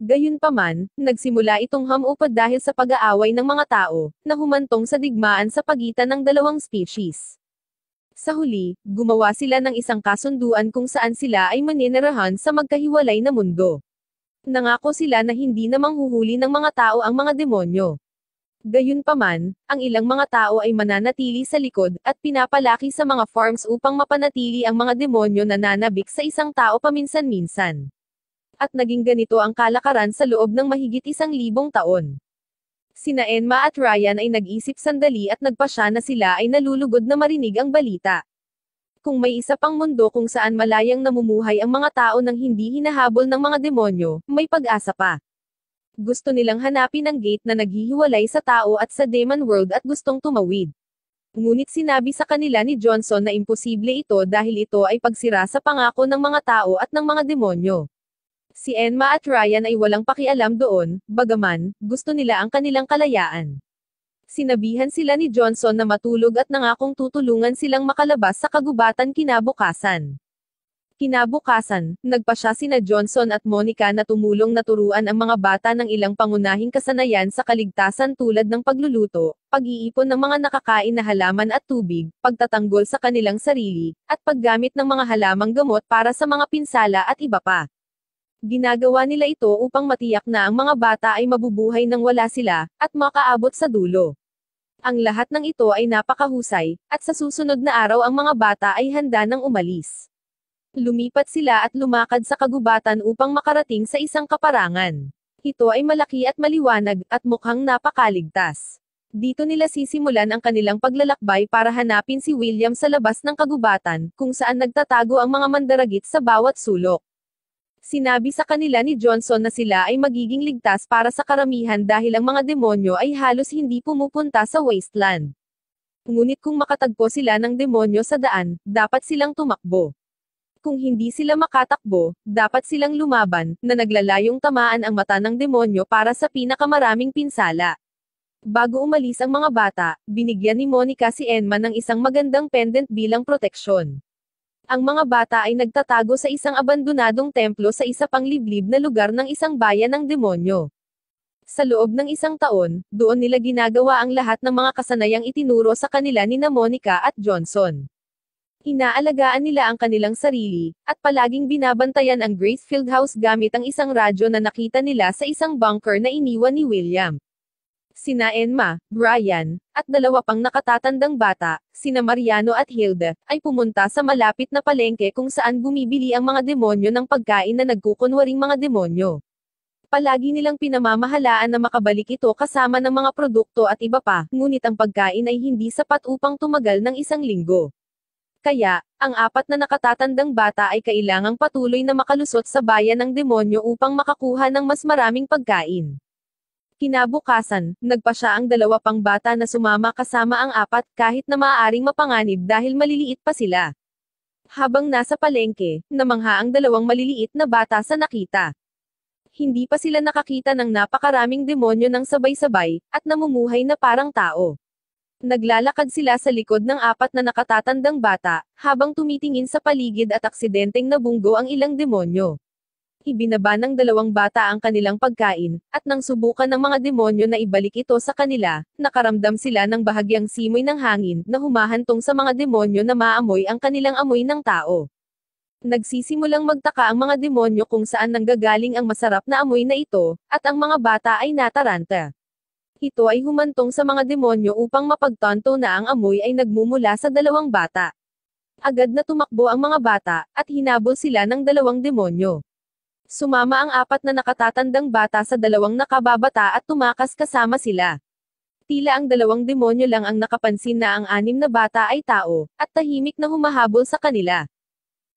Gayunpaman, nagsimula itong hamupad dahil sa pag-aaway ng mga tao, na humantong sa digmaan sa pagitan ng dalawang species. Sa huli, gumawa sila ng isang kasunduan kung saan sila ay maninirahan sa magkahiwalay na mundo. Nangako sila na hindi na manghuhuli ng mga tao ang mga demonyo. Gayunpaman, ang ilang mga tao ay mananatili sa likod, at pinapalaki sa mga farms upang mapanatili ang mga demonyo na nanabik sa isang tao paminsan-minsan. At naging ganito ang kalakaran sa loob ng mahigit 1,000 taon. Sina Enma at Ryan ay nag-isip sandali at nagpasya na sila ay nalulugod na marinig ang balita. Kung may isa pang mundo kung saan malayang namumuhay ang mga tao nang hindi hinahabol ng mga demonyo, may pag-asa pa. Gusto nilang hanapin ang gate na naghihiwalay sa tao at sa demon world at gustong tumawid. Ngunit sinabi sa kanila ni Johnson na imposible ito dahil ito ay pagsira sa pangako ng mga tao at ng mga demonyo. Si Enma at Ryan ay walang pakialam doon, bagaman, gusto nila ang kanilang kalayaan. Sinabihan sila ni Johnson na matulog at nangakong tutulungan silang makalabas sa kagubatan kinabukasan. Kinabukasan, nagpasya sina Johnson at Monica na tumulong na turuan ang mga bata ng ilang pangunahing kasanayan sa kaligtasan tulad ng pagluluto, pag-iipon ng mga nakakain na halaman at tubig, pagtatanggol sa kanilang sarili, at paggamit ng mga halamang gamot para sa mga pinsala at iba pa. Ginagawa nila ito upang matiyak na ang mga bata ay mabubuhay nang wala sila, at makaabot sa dulo. Ang lahat ng ito ay napakahusay, at sa susunod na araw ang mga bata ay handa nang umalis. Lumipat sila at lumakad sa kagubatan upang makarating sa isang kaparangan. Ito ay malaki at maliwanag, at mukhang napakaligtas. Dito nila sisimulan ang kanilang paglalakbay para hanapin si William sa labas ng kagubatan, kung saan nagtatago ang mga mandaragit sa bawat sulok. Sinabi sa kanila ni Johnson na sila ay magiging ligtas para sa karamihan dahil ang mga demonyo ay halos hindi pumupunta sa wasteland. Ngunit kung makatagpo sila ng demonyo sa daan, dapat silang tumakbo. Kung hindi sila makatakbo, dapat silang lumaban, na naglalayong tamaan ang mata ng demonyo para sa pinakamaraming pinsala. Bago umalis ang mga bata, binigyan ni Monica si Enma ng isang magandang pendant bilang proteksyon. Ang mga bata ay nagtatago sa isang abandonadong templo sa isa pang liblib na lugar ng isang bayan ng demonyo. Sa loob ng isang taon, doon nila ginagawa ang lahat ng mga kasanayang itinuro sa kanila ni Monica at Johnson. Inaalagaan nila ang kanilang sarili, at palaging binabantayan ang Gracefield House gamit ang isang radyo na nakita nila sa isang bunker na iniwan ni William. Sina Enma, Brian, at dalawa pang nakatatandang bata, sina Mariano at Hilda, ay pumunta sa malapit na palengke kung saan bumibili ang mga demonyo ng pagkain na nagkukunwaring mga demonyo. Palagi nilang pinamamahalaan na makabalik ito kasama ng mga produkto at iba pa, ngunit ang pagkain ay hindi sapat upang tumagal ng 1 linggo. Kaya, ang 4 na nakatatandang bata ay kailangang patuloy na makalusot sa bayan ng demonyo upang makakuha ng mas maraming pagkain. Kinabukasan, nagpa siya ang 2 pang bata na sumama kasama ang 4 kahit na maaaring mapanganib dahil maliliit pa sila. Habang nasa palengke, namangha ang 2 maliliit na bata sa nakita. Hindi pa sila nakakita ng napakaraming demonyo ng sabay-sabay, at namumuhay na parang tao. Naglalakad sila sa likod ng 4 na nakatatandang bata, habang tumitingin sa paligid at aksidenteng nabunggo ang ilang demonyo. Ibinaba ng 2 bata ang kanilang pagkain, at nang subukan ng mga demonyo na ibalik ito sa kanila, nakaramdam sila ng bahagyang simoy ng hangin, na humahantong sa mga demonyo na maamoy ang kanilang amoy ng tao. Nagsisimulang magtaka ang mga demonyo kung saan nanggagaling ang masarap na amoy na ito, at ang mga bata ay nataranta. Ito ay humantong sa mga demonyo upang mapagtanto na ang amoy ay nagmumula sa 2 bata. Agad na tumakbo ang mga bata, at hinabol sila ng 2 demonyo. Sumama ang 4 na nakatatandang bata sa 2 nakababata at tumakas kasama sila. Tila ang 2 demonyo lang ang nakapansin na ang 6 na bata ay tao, at tahimik na humahabol sa kanila.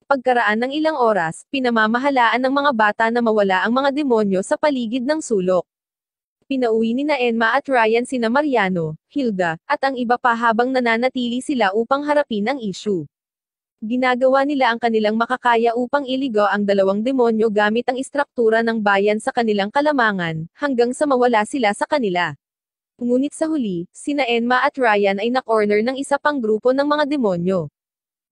Pagkaraan ng ilang oras, pinamamahalaan ng mga bata na mawala ang mga demonyo sa paligid ng sulok. Pinauwi ni na Enma at Ryan sina Mariano, Hilda, at ang iba pa habang nananatili sila upang harapin ang issue. Ginagawa nila ang kanilang makakaya upang iligaw ang 2 demonyo gamit ang istruktura ng bayan sa kanilang kalamangan, hanggang sa mawala sila sa kanila. Ngunit sa huli, sina Enma at Ryan ay na-corner ng isa pang grupo ng mga demonyo.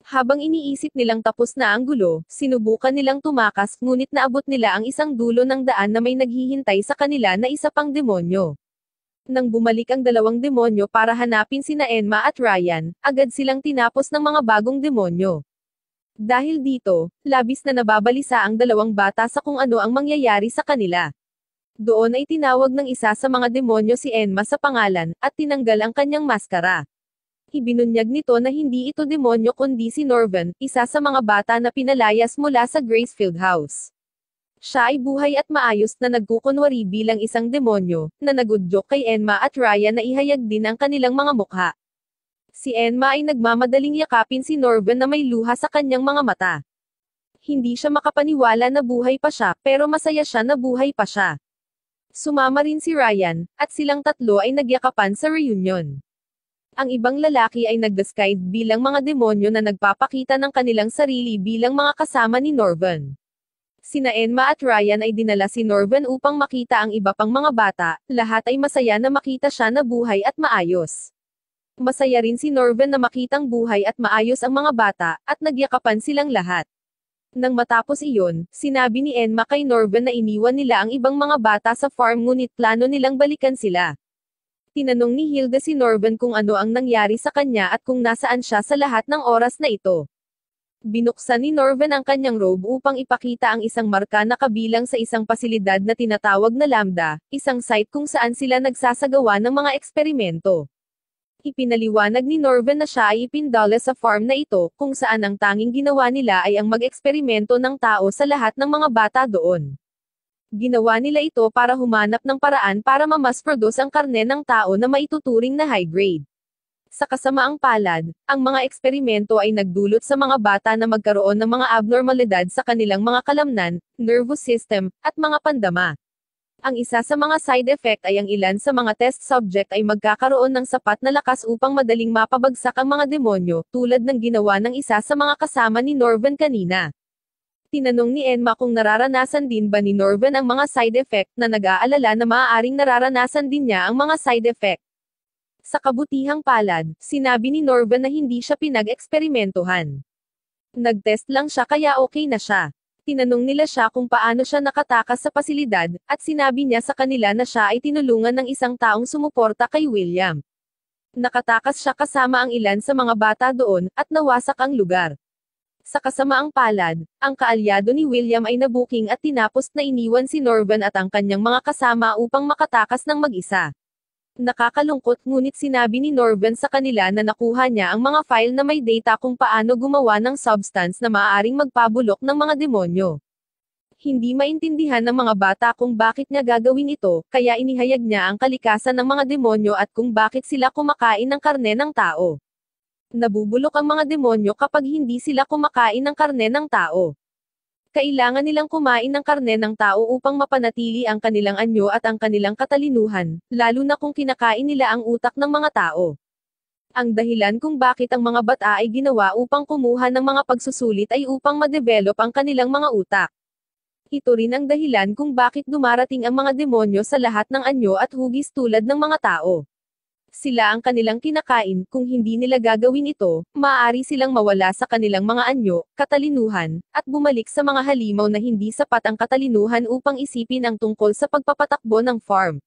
Habang iniisip nilang tapos na ang gulo, sinubukan nilang tumakas, ngunit naabot nila ang isang dulo ng daan na may naghihintay sa kanila na isa pang demonyo. Nang bumalik ang 2 demonyo para hanapin sina Enma at Ryan, agad silang tinapos ng mga bagong demonyo. Dahil dito, labis na nababalisa ang 2 bata sa kung ano ang mangyayari sa kanila. Doon ay tinawag ng isa sa mga demonyo si Enma sa pangalan, at tinanggal ang kanyang maskara. Ibinunyag nito na hindi ito demonyo kundi si Norvan, isa sa mga bata na pinalayas mula sa Gracefield House. Siya ay buhay at maayos na nagkukunwari bilang isang demonyo, na nagudyok kay Enma at Ryan na ihayag din ang kanilang mga mukha. Si Enma ay nagmamadaling yakapin si Norvan na may luha sa kanyang mga mata. Hindi siya makapaniwala na buhay pa siya, pero masaya siya na buhay pa siya. Sumama rin si Ryan, at silang 3 ay nagyakapan sa reunion. Ang ibang lalaki ay nagdescribe bilang mga demonyo na nagpapakita ng kanilang sarili bilang mga kasama ni Norvan. Sina Enma at Ryan ay dinala si Norvan upang makita ang iba pang mga bata, lahat ay masaya na makita siya na buhay at maayos. Masaya rin si Norvan na makitang buhay at maayos ang mga bata, at nagyakapan silang lahat. Nang matapos iyon, sinabi ni Enma kay Norvan na iniwan nila ang ibang mga bata sa farm ngunit plano nilang balikan sila. Tinanong ni Hilda si Norvan kung ano ang nangyari sa kanya at kung nasaan siya sa lahat ng oras na ito. Binuksan ni Norvan ang kanyang robe upang ipakita ang isang marka na kabilang sa isang pasilidad na tinatawag na Lambda, isang site kung saan sila nagsasagawa ng mga eksperimento. Ipinaliwanag ni Norvan na siya ay ipindala sa farm na ito, kung saan ang tanging ginawa nila ay ang mag-eksperimento ng tao sa lahat ng mga bata doon. Ginawa nila ito para humanap ng paraan para ma-mass-produce ang karne ng tao na maituturing na high-grade. Sa kasamaang palad, ang mga eksperimento ay nagdulot sa mga bata na magkaroon ng mga abnormalidad sa kanilang mga kalamnan, nervous system, at mga pandama. Ang isa sa mga side effect ay ang ilan sa mga test subject ay magkakaroon ng sapat na lakas upang madaling mapabagsak ang mga demonyo, tulad ng ginawa ng isa sa mga kasama ni Norvan kanina. Tinanong ni Enma kung nararanasan din ba ni Norvan ang mga side effect na nag-aalala na maaaring nararanasan din niya ang mga side effect. Sa kabutihang palad, sinabi ni Norvan na hindi siya pinag-eksperimentuhan. Nag-test lang siya kaya okay na siya. Tinanong nila siya kung paano siya nakatakas sa pasilidad, at sinabi niya sa kanila na siya ay tinulungan ng isang taong sumuporta kay William. Nakatakas siya kasama ang ilan sa mga bata doon, at nawasak ang lugar. Sa kasamaang palad, ang kaalyado ni William ay nabuking at tinapos na iniwan si Norvan at ang kanyang mga kasama upang makatakas ng mag-isa. Nakakalungkot ngunit sinabi ni Norvan sa kanila na nakuha niya ang mga file na may data kung paano gumawa ng substance na maaaring magpabulok ng mga demonyo. Hindi maintindihan ng mga bata kung bakit niya gagawin ito, kaya inihayag niya ang kalikasan ng mga demonyo at kung bakit sila kumakain ng karne ng tao. Nabubulok ang mga demonyo kapag hindi sila kumakain ng karne ng tao. Kailangan nilang kumain ng karne ng tao upang mapanatili ang kanilang anyo at ang kanilang katalinuhan, lalo na kung kinakain nila ang utak ng mga tao. Ang dahilan kung bakit ang mga bata ay ginawa upang kumuha ng mga pagsusulit ay upang ma-develop ang kanilang mga utak. Ito rin ang dahilan kung bakit dumarating ang mga demonyo sa lahat ng anyo at hugis tulad ng mga tao. Sila ang kanilang kinakain, kung hindi nila gagawin ito, maaari silang mawala sa kanilang mga anyo, katalinuhan, at bumalik sa mga halimaw na hindi sapat ang katalinuhan upang isipin ang tungkol sa pagpapatakbo ng farm.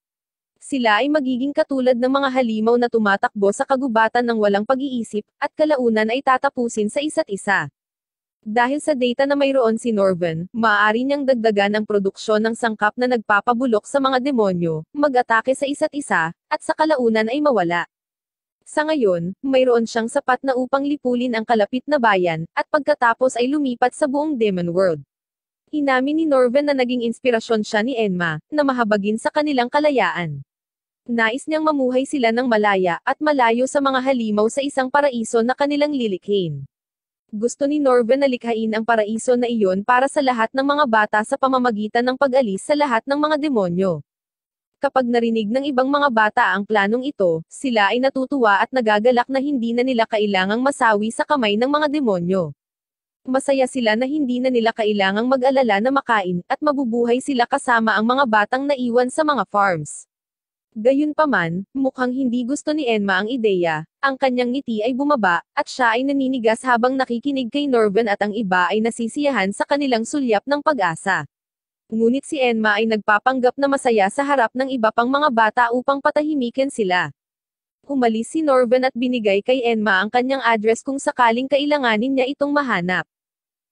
Sila ay magiging katulad ng mga halimaw na tumatakbo sa kagubatan ng walang pag-iisip, at kalaunan ay tatapusin sa isa't isa. Dahil sa data na mayroon si Norvan, maaari niyang dagdagan ang produksyon ng sangkap na nagpapabulok sa mga demonyo, mag-atake sa isa't isa, at sa kalaunan ay mawala. Sa ngayon, mayroon siyang sapat na upang lipulin ang kalapit na bayan, at pagkatapos ay lumipat sa buong demon world. Inamin ni Norvan na naging inspirasyon siya ni Enma, na mahabagin sa kanilang kalayaan. Nais niyang mamuhay sila ng malaya, at malayo sa mga halimaw sa isang paraiso na kanilang lilikhin. Gusto ni Norvan na likhain ang paraiso na iyon para sa lahat ng mga bata sa pamamagitan ng pag-alis sa lahat ng mga demonyo. Kapag narinig ng ibang mga bata ang planong ito, sila ay natutuwa at nagagalak na hindi na nila kailangang masawi sa kamay ng mga demonyo. Masaya sila na hindi na nila kailangang mag-alala na makain, at mabubuhay sila kasama ang mga batang naiwan sa mga farms. Gayunpaman, mukhang hindi gusto ni Enma ang ideya, ang kanyang ngiti ay bumaba, at siya ay naninigas habang nakikinig kay Norvan at ang iba ay nasisiyahan sa kanilang sulyap ng pag-asa. Ngunit si Enma ay nagpapanggap na masaya sa harap ng iba pang mga bata upang patahimikin sila. Umalis si Norvan at binigay kay Enma ang kanyang address kung sakaling kailanganin niya itong mahanap.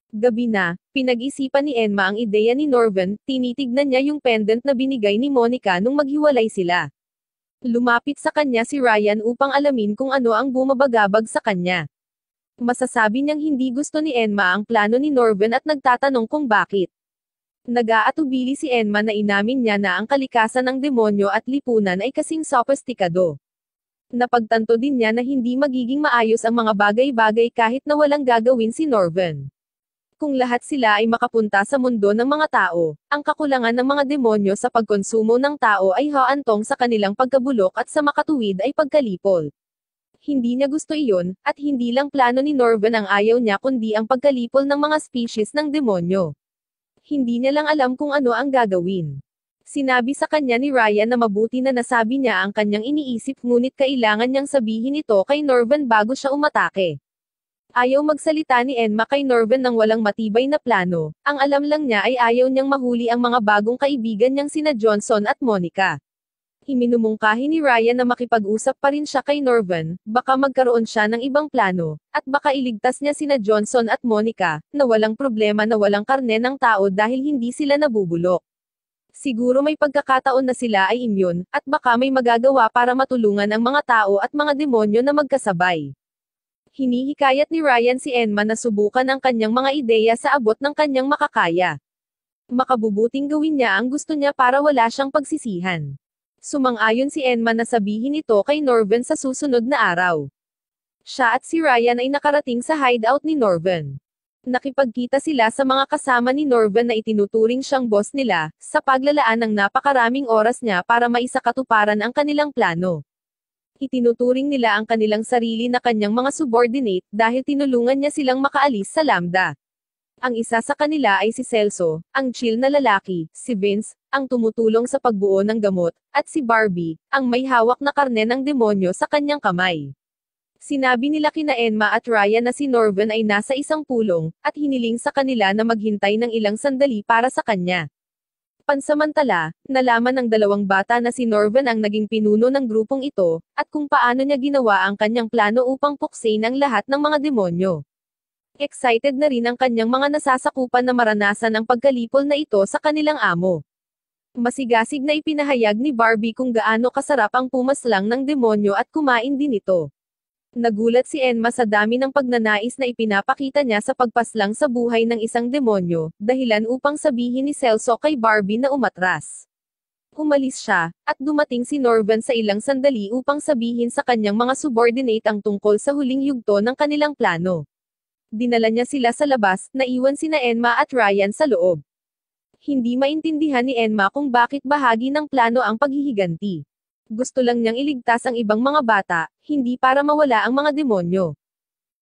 Gabi na, pinag-isipan ni Enma ang ideya ni Norvan, tinitignan niya yung pendant na binigay ni Monica nung maghiwalay sila. Lumapit sa kanya si Ryan upang alamin kung ano ang bumabagabag sa kanya. Masasabi niyang hindi gusto ni Enma ang plano ni Norvan at nagtatanong kung bakit. Nag-aatubili si Enma na inamin niya na ang kalikasan ng demonyo at lipunan ay kasing sophisticado. Napagtanto din niya na hindi magiging maayos ang mga bagay-bagay kahit na walang gagawin si Norvan. Kung lahat sila ay makapunta sa mundo ng mga tao, ang kakulangan ng mga demonyo sa pagkonsumo ng tao ay haantong sa kanilang pagkabulok at sa makatuwid ay pagkalipol. Hindi niya gusto iyon, at hindi lang plano ni Norvan ang ayaw niya kundi ang pagkalipol ng mga species ng demonyo. Hindi niya lang alam kung ano ang gagawin. Sinabi sa kanya ni Ryan na mabuti na nasabi niya ang kanyang iniisip ngunit kailangan niyang sabihin ito kay Norvan bago siya umatake. Ayaw magsalita ni Enma kay Norvan ng walang matibay na plano, ang alam lang niya ay ayaw niyang mahuli ang mga bagong kaibigan niyang sina Johnson at Monica. Iminumungkahi ni Ryan na makipag-usap pa rin siya kay Norvan, baka magkaroon siya ng ibang plano, at baka iligtas niya sina Johnson at Monica, na walang problema na walang karne ng tao dahil hindi sila nabubulok. Siguro may pagkakataon na sila ay immune, at baka may magagawa para matulungan ang mga tao at mga demonyo na magkasabay. Hinihikayat ni Ryan si Enma na subukan ang kanyang mga ideya sa abot ng kanyang makakaya. Makabubuting gawin niya ang gusto niya para wala siyang pagsisihan. Sumang-ayon si Enma na sabihin ito kay Norven sa susunod na araw. Siya at si Ryan ay nakarating sa hideout ni Norven. Nakipagkita sila sa mga kasama ni Norven na itinuturing siyang boss nila, sa paglalaan ng napakaraming oras niya para maisakatuparan ang kanilang plano. Itinuturing nila ang kanilang sarili na kanyang mga subordinate dahil tinulungan niya silang makaalis sa Lambda. Ang isa sa kanila ay si Celso, ang chill na lalaki, si Vince, ang tumutulong sa pagbuo ng gamot, at si Barbie, ang may hawak na karne ng demonyo sa kanyang kamay. Sinabi nila kina Enma at Ryan na si Norven ay nasa isang pulong, at hiniling sa kanila na maghintay ng ilang sandali para sa kanya. Pansamantala, nalaman ng dalawang bata na si Norven ang naging pinuno ng grupong ito, at kung paano niya ginawa ang kanyang plano upang puksain ang lahat ng mga demonyo. Excited na rin ang kanyang mga nasasakupan na maranasan ang pagkalipol na ito sa kanilang amo. Masigasig na ipinahayag ni Barbie kung gaano kasarap ang pumaslang ng demonyo at kumain din ito. Nagulat si Enma sa dami ng pagnanais na ipinapakita niya sa pagpaslang sa buhay ng isang demonyo, dahilan upang sabihin ni Celso kay Barbie na umatras. Umalis siya, at dumating si Norven sa ilang sandali upang sabihin sa kanyang mga subordinate ang tungkol sa huling yugto ng kanilang plano. Dinala niya sila sa labas, naiwan sina Enma at Ryan sa loob. Hindi maintindihan ni Enma kung bakit bahagi ng plano ang paghihiganti. Gusto lang niyang iligtas ang ibang mga bata, hindi para mawala ang mga demonyo.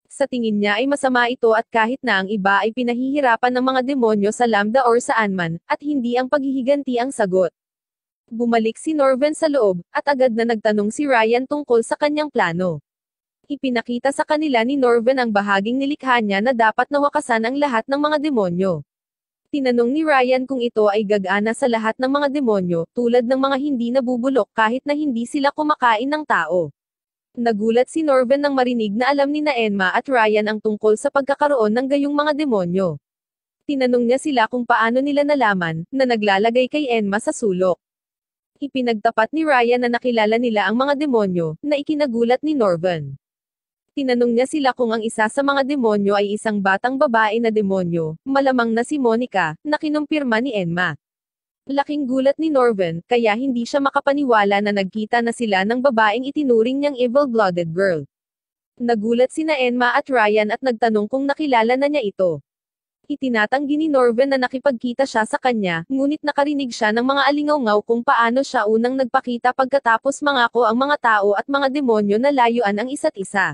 Sa tingin niya ay masama ito at kahit na ang iba ay pinahihirapan ng mga demonyo sa Lambda or saan man, at hindi ang paghihiganti ang sagot. Bumalik si Norven sa loob, at agad na nagtanong si Ryan tungkol sa kanyang plano. Ipinakita sa kanila ni Norven ang bahaging nilikha niya na dapat nawakasan ang lahat ng mga demonyo. Tinanong ni Ryan kung ito ay gagana sa lahat ng mga demonyo, tulad ng mga hindi nabubulok kahit na hindi sila kumakain ng tao. Nagulat si Norven nang marinig na alam ni Enma at Ryan ang tungkol sa pagkakaroon ng gayong mga demonyo. Tinanong niya sila kung paano nila nalaman na naglalagay kay Enma sa sulok. Ipinagtapat ni Ryan na nakilala nila ang mga demonyo, na ikinagulat ni Norven. Tinanong niya sila kung ang isa sa mga demonyo ay isang batang babae na demonyo, malamang na si Monica, na kinumpirma ni Enma. Laking gulat ni Norven, kaya hindi siya makapaniwala na nagkita na sila ng babaeng itinuring niyang evil-blooded girl. Nagulat sina Enma at Ryan at nagtanong kung nakilala na niya ito. Itinatanggi ni Norven na nakipagkita siya sa kanya, ngunit nakarinig siya ng mga alingaw-ngaw kung paano siya unang nagpakita pagkatapos mangako ang mga tao at mga demonyo na layuan ang isa't isa.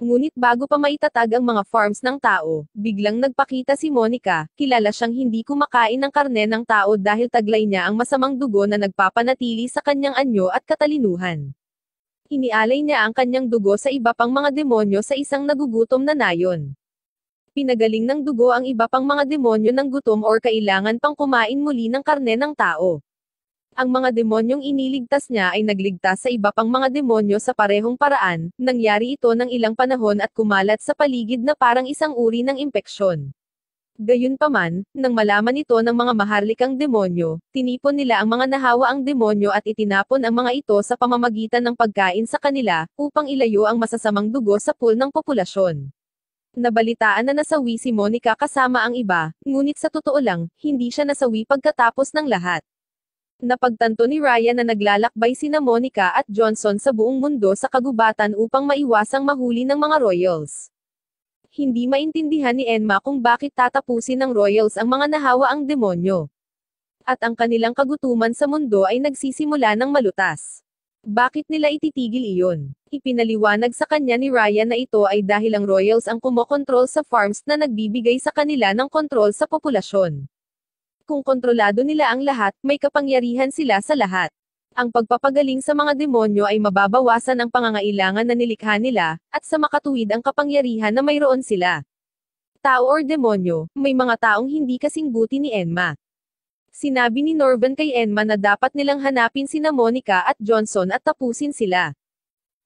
Ngunit bago pa maitatag ang mga farms ng tao, biglang nagpakita si Monica, kilala siyang hindi kumakain ng karne ng tao dahil taglay niya ang masamang dugo na nagpapanatili sa kanyang anyo at katalinuhan. Inialay niya ang kanyang dugo sa iba pang mga demonyo sa isang nagugutom na nayon. Pinagaling ng dugo ang iba pang mga demonyo ng gutom or kailangan pang kumain muli ng karne ng tao. Ang mga demonyong iniligtas niya ay nagligtas sa iba pang mga demonyo sa parehong paraan, nangyari ito ng ilang panahon at kumalat sa paligid na parang isang uri ng impeksyon. Gayunpaman, nang malaman ito ng mga maharlikang demonyo, tinipon nila ang mga nahawa ang demonyo at itinapon ang mga ito sa pamamagitan ng pagkain sa kanila, upang ilayo ang masasamang dugo sa pool ng populasyon. Nabalitaan na nasawi si Monica kasama ang iba, ngunit sa totoo lang, hindi siya nasawi pagkatapos ng lahat. Napagtanto ni Ryan na naglalakbay sina Monica at Johnson sa buong mundo sa kagubatan upang maiwasang mahuli ng mga royals. Hindi maintindihan ni Enma kung bakit tatapusin ng royals ang mga nahawa ang demonyo. At ang kanilang kagutuman sa mundo ay nagsisimula ng malutas. Bakit nila ititigil iyon? Ipinaliwanag sa kanya ni Ryan na ito ay dahil ang royals ang kumokontrol sa farms na nagbibigay sa kanila ng kontrol sa populasyon. Kung kontrolado nila ang lahat, may kapangyarihan sila sa lahat. Ang pagpapagaling sa mga demonyo ay mababawasan ang pangangailangan na nilikha nila, at sa makatuwid ang kapangyarihan na mayroon sila. Tao or demonyo, may mga taong hindi kasing buti ni Enma. Sinabi ni Norven kay Enma na dapat nilang hanapin sina Monica at Johnson at tapusin sila.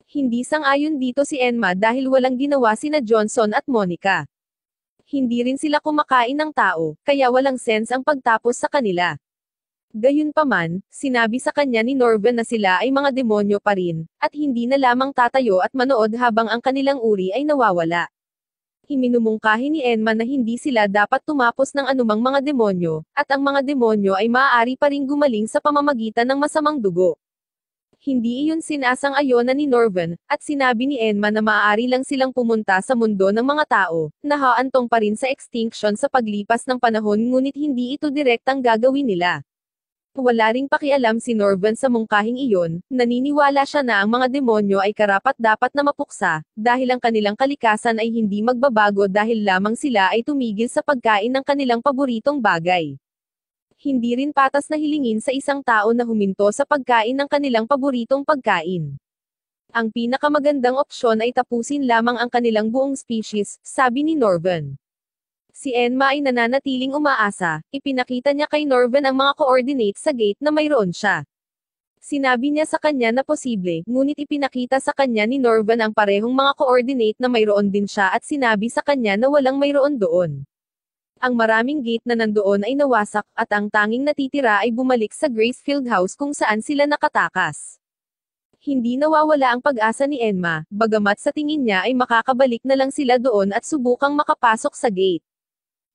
Hindi sang-ayon dito si Enma dahil walang ginawa sina Johnson at Monica. Hindi rin sila kumakain ng tao, kaya walang sense ang pagtapos sa kanila. Gayunpaman, sinabi sa kanya ni Norven na sila ay mga demonyo pa rin, at hindi na lamang tatayo at manood habang ang kanilang uri ay nawawala. Iminumungkahi ni Enma na hindi sila dapat tumapos ng anumang mga demonyo, at ang mga demonyo ay maaari pa ring gumaling sa pamamagitan ng masamang dugo. Hindi iyon sinasang-ayon ni Norvan, at sinabi ni Enma na maaari lang silang pumunta sa mundo ng mga tao, na haantong pa rin sa extinction sa paglipas ng panahon ngunit hindi ito direktang gagawin nila. Wala ring pakialam si Norvan sa mungkahing iyon, naniniwala siya na ang mga demonyo ay karapat-dapat na mapuksa, dahil ang kanilang kalikasan ay hindi magbabago dahil lamang sila ay tumigil sa pagkain ng kanilang paboritong bagay. Hindi rin patas na hilingin sa isang tao na huminto sa pagkain ng kanilang paboritong pagkain. Ang pinakamagandang opsyon ay tapusin lamang ang kanilang buong species, sabi ni Norvan. Si Enma ay nananatiling umaasa, ipinakita niya kay Norvan ang mga coordinates sa gate na mayroon siya. Sinabi niya sa kanya na posible, ngunit ipinakita sa kanya ni Norvan ang parehong mga coordinate na mayroon din siya at sinabi sa kanya na walang mayroon doon. Ang maraming gate na nandoon ay nawasak, at ang tanging natitira ay bumalik sa Gracefield House kung saan sila nakatakas. Hindi nawawala ang pag-asa ni Enma, bagamat sa tingin niya ay makakabalik na lang sila doon at subukang makapasok sa gate.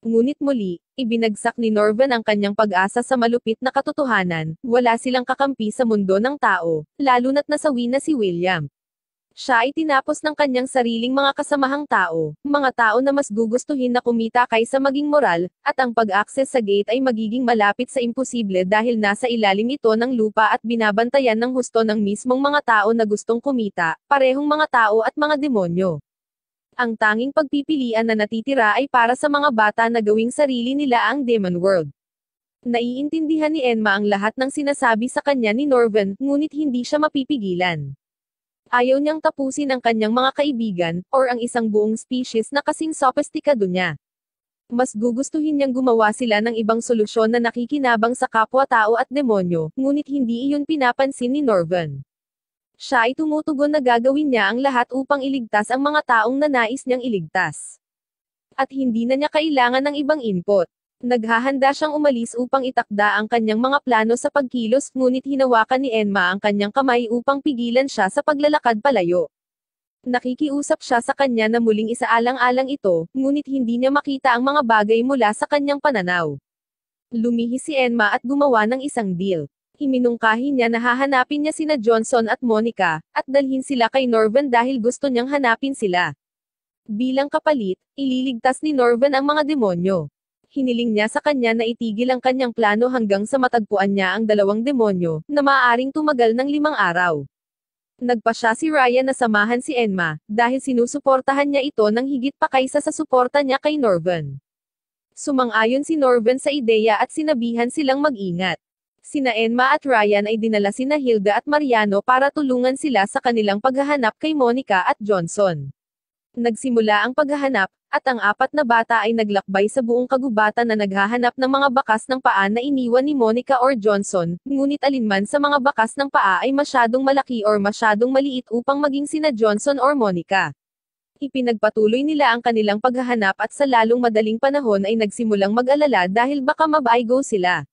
Ngunit muli, ibinagsak ni Norvan ang kanyang pag-asa sa malupit na katotohanan, wala silang kakampi sa mundo ng tao, lalo na't nasawi na si William. Siya ay tinapos ng kanyang sariling mga kasamahang tao, mga tao na mas gugustuhin na kumita kaysa maging moral, at ang pag-access sa gate ay magiging malapit sa imposible dahil nasa ilalim ito ng lupa at binabantayan ng husto ng mismong mga tao na gustong kumita, parehong mga tao at mga demonyo. Ang tanging pagpipilian na natitira ay para sa mga bata na gawing sarili nila ang Demon World. Naiintindihan ni Enma ang lahat ng sinasabi sa kanya ni Norvan, ngunit hindi siya mapipigilan. Ayaw niyang tapusin ang kanyang mga kaibigan, or ang isang buong species na kasing sophisticado niya. Mas gugustuhin niyang gumawa sila ng ibang solusyon na nakikinabang sa kapwa-tao at demonyo, ngunit hindi iyon pinapansin ni Norvan. Siya ay tumutugon na gagawin niya ang lahat upang iligtas ang mga taong nanais niyang iligtas. At hindi na niya kailangan ng ibang input. Naghahanda siyang umalis upang itakda ang kanyang mga plano sa pagkilos, ngunit hinawakan ni Enma ang kanyang kamay upang pigilan siya sa paglalakad palayo. Nakikiusap siya sa kanya na muling isaalang-alang ito, ngunit hindi niya makita ang mga bagay mula sa kanyang pananaw. Lumihis si Enma at gumawa ng isang deal. Iminungkahi niya na hahanapin niya sina Johnson at Monica, at dalhin sila kay Norvan dahil gusto niyang hanapin sila. Bilang kapalit, ililigtas ni Norvan ang mga demonyo. Hiniling niya sa kanya na itigil ang kanyang plano hanggang sa matagpuan niya ang dalawang demonyo, na maaaring tumagal ng 5 araw. Nagpasya si Ryan na samahan si Enma, dahil sinusuportahan niya ito ng higit pa kaysa sa suporta niya kay Norvan. Sumang-ayon si Norvan sa ideya at sinabihan silang mag-ingat. Sina Enma at Ryan ay dinala sina Hilda at Mariano para tulungan sila sa kanilang paghahanap kay Monica at Johnson. Nagsimula ang paghahanap, at ang 4 na bata ay naglakbay sa buong kagubatan na naghahanap ng mga bakas ng paa na iniwan ni Monica or Johnson, ngunit alinman sa mga bakas ng paa ay masyadong malaki or masyadong maliit upang maging sina Johnson or Monica. Ipinagpatuloy nila ang kanilang paghahanap at sa lalong madaling panahon ay nagsimulang mag-alala dahil baka mabaygo sila.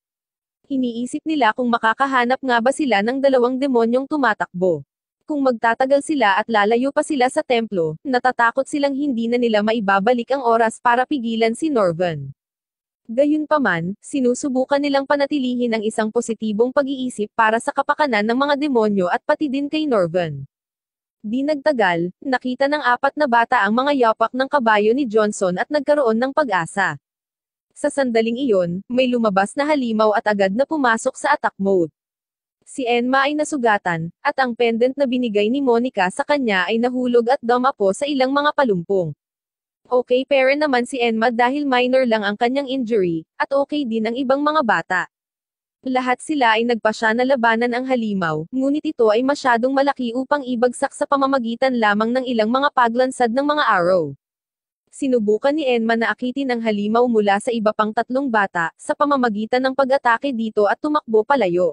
Iniisip nila kung makakahanap nga ba sila ng 2 demonyong tumatakbo. Kung magtatagal sila at lalayo pa sila sa templo, natatakot silang hindi na nila maibabalik ang oras para pigilan si Norvan. Gayunpaman, sinusubukan nilang panatilihin ang isang positibong pag-iisip para sa kapakanan ng mga demonyo at pati din kay Norvan. Di nagtagal, nakita ng 4 na bata ang mga yapak ng kabayo ni Johnson at nagkaroon ng pag-asa. Sa sandaling iyon, may lumabas na halimaw at agad na pumasok sa attack mode. Si Enma ay nasugatan, at ang pendant na binigay ni Monica sa kanya ay nahulog at dumapo sa ilang mga palumpong. Okay pero naman si Enma dahil minor lang ang kanyang injury, at okay din ang ibang mga bata. Lahat sila ay nagpasya na labanan ang halimaw, ngunit ito ay masyadong malaki upang ibagsak sa pamamagitan lamang ng ilang mga paglansad ng mga arrow. Sinubukan ni Enma na akitin ang halimaw mula sa iba pang 3 bata, sa pamamagitan ng pag-atake dito at tumakbo palayo.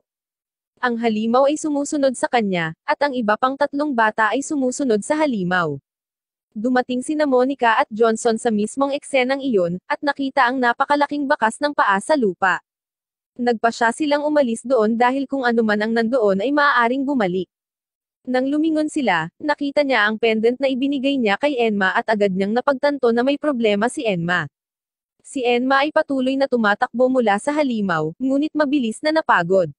Ang halimaw ay sumusunod sa kanya, at ang iba pang 3 bata ay sumusunod sa halimaw. Dumating sina Monica at Johnson sa mismong eksenang iyon, at nakita ang napakalaking bakas ng paa sa lupa. Nagpasya silang umalis doon dahil kung anuman ang nandoon ay maaaring bumalik. Nang lumingon sila, nakita niya ang pendant na ibinigay niya kay Enma at agad niyang napagtanto na may problema si Enma. Si Enma ay patuloy na tumatakbo mula sa halimaw, ngunit mabilis na napagod.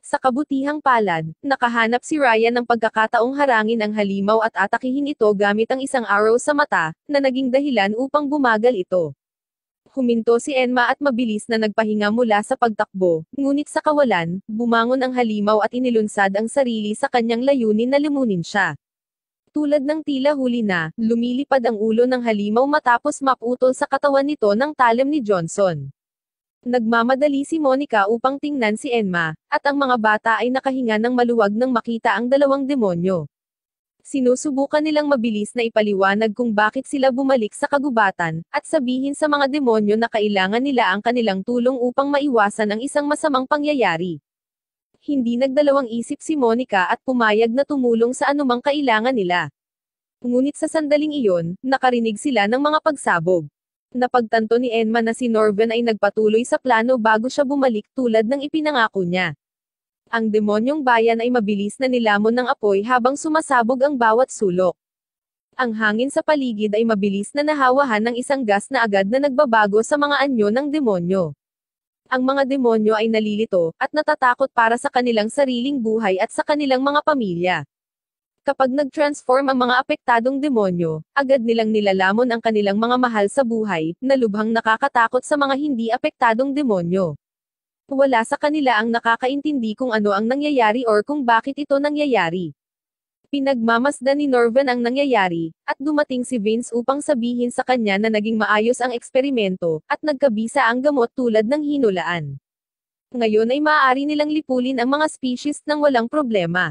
Sa kabutihang palad, nakahanap si Ryan ng pagkakataong harangin ang halimaw at atakihin ito gamit ang isang arrow sa mata, na naging dahilan upang bumagal ito. Huminto si Enma at mabilis na nagpahinga mula sa pagtakbo, ngunit sa kawalan, bumangon ang halimaw at inilunsad ang sarili sa kanyang layunin na limunin siya. Tulad ng tila huli na, lumilipad ang ulo ng halimaw matapos maputol sa katawan nito ng talim ni Johnson. Nagmamadali si Monica upang tingnan si Enma, at ang mga bata ay nakahinga ng maluwag nang makita ang dalawang demonyo. Sinusubukan nilang mabilis na ipaliwanag kung bakit sila bumalik sa kagubatan, at sabihin sa mga demonyo na kailangan nila ang kanilang tulong upang maiwasan ang isang masamang pangyayari. Hindi nagdalawang isip si Monica at pumayag na tumulong sa anumang kailangan nila. Ngunit sa sandaling iyon, nakarinig sila ng mga pagsabog. Napagtanto ni Enma na si Norven ay nagpatuloy sa plano bago siya bumalik tulad ng ipinangako niya. Ang demonyong bayan ay mabilis na nilamon ng apoy habang sumasabog ang bawat sulok. Ang hangin sa paligid ay mabilis na nahawahan ng isang gas na agad na nagbabago sa mga anyo ng demonyo. Ang mga demonyo ay nalilito, at natatakot para sa kanilang sariling buhay at sa kanilang mga pamilya. Kapag nag-transform ang mga apektadong demonyo, agad nilang nilalamon ang kanilang mga mahal sa buhay, na lubhang nakakatakot sa mga hindi apektadong demonyo. Wala sa kanila ang nakakaintindi kung ano ang nangyayari or kung bakit ito nangyayari. Pinagmamasdan ni Norven ang nangyayari, at dumating si Vince upang sabihin sa kanya na naging maayos ang eksperimento, at nagkabisa ang gamot tulad ng hinulaan. Ngayon ay maaari nilang lipulin ang mga species nang walang problema.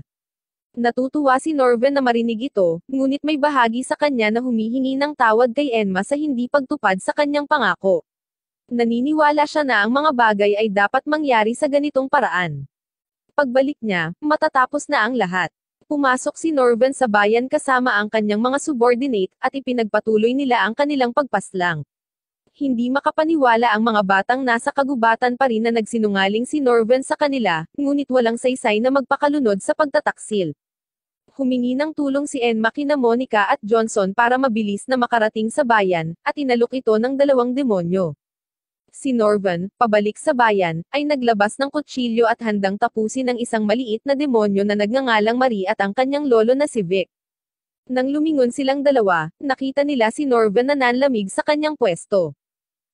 Natutuwa si Norven na marinig ito, ngunit may bahagi sa kanya na humihingi ng tawad kay Enma sa hindi pagtupad sa kanyang pangako. Naniniwala siya na ang mga bagay ay dapat mangyari sa ganitong paraan. Pagbalik niya, matatapos na ang lahat. Pumasok si Norven sa bayan kasama ang kanyang mga subordinate, at ipinagpatuloy nila ang kanilang pagpaslang. Hindi makapaniwala ang mga batang nasa kagubatan pa rin na nagsinungaling si Norven sa kanila, ngunit walang saysay na magpakalunod sa pagtataksil. Humingi ng tulong si Enma kina Monica at Johnson para mabilis na makarating sa bayan, at inalok ito ng dalawang demonyo. Si Norven, pabalik sa bayan, ay naglabas ng kutsilyo at handang tapusin ang isang maliit na demonyo na nagngangalang Marie at ang kanyang lolo na si Vic. Nang lumingon silang dalawa, nakita nila si Norven na nanlamig sa kanyang pwesto.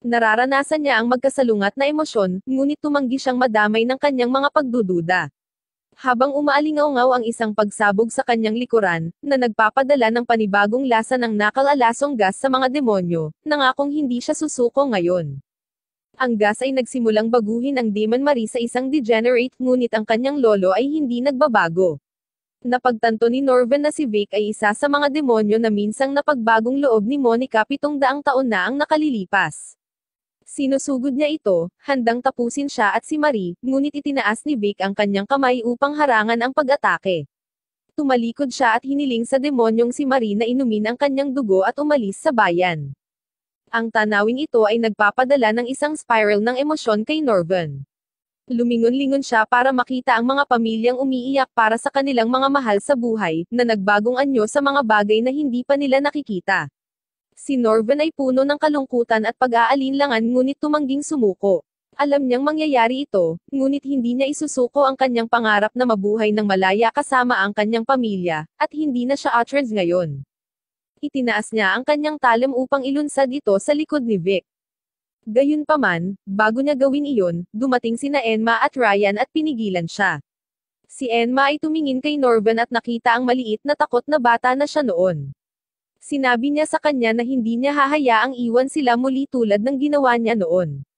Nararanasan niya ang magkasalungat na emosyon, ngunit tumanggi siyang madamay ng kanyang mga pagdududa. Habang umaalingaw-ngaw ang isang pagsabog sa kanyang likuran, na nagpapadala ng panibagong lasa ng nakalalasong gas sa mga demonyo, nangakong hindi siya susuko ngayon. Ang gas ay nagsimulang baguhin ang Demon Marie sa isang degenerate, ngunit ang kanyang lolo ay hindi nagbabago. Napagtanto ni Norven na si Vic ay isa sa mga demonyo na minsang napagbagong loob ni Monica 700 taon na ang nakalilipas. Sinusugod niya ito, handang tapusin siya at si Marie, ngunit itinaas ni Vic ang kanyang kamay upang harangan ang pag-atake. Tumalikod siya at hiniling sa demonyong si Marie na inumin ang kanyang dugo at umalis sa bayan. Ang tanawing ito ay nagpapadala ng isang spiral ng emosyon kay Norven. Lumingon-lingon siya para makita ang mga pamilyang umiiyak para sa kanilang mga mahal sa buhay, na nagbagong anyo sa mga bagay na hindi pa nila nakikita. Si Norven ay puno ng kalungkutan at pag-aalinlangan ngunit tumangging sumuko. Alam niyang mangyayari ito, ngunit hindi niya isusuko ang kanyang pangarap na mabuhay ng malaya kasama ang kanyang pamilya, at hindi na siya outraged ngayon. Itinaas niya ang kanyang talim upang ilunsad ito sa likod ni Vic. Gayunpaman, bago niya gawin iyon, dumating sina Enma at Ryan at pinigilan siya. Si Enma ay tumingin kay Norven at nakita ang maliit na takot na bata na siya noon. Sinabi niya sa kanya na hindi niya hahayaang iwan sila muli tulad ng ginawa niya noon.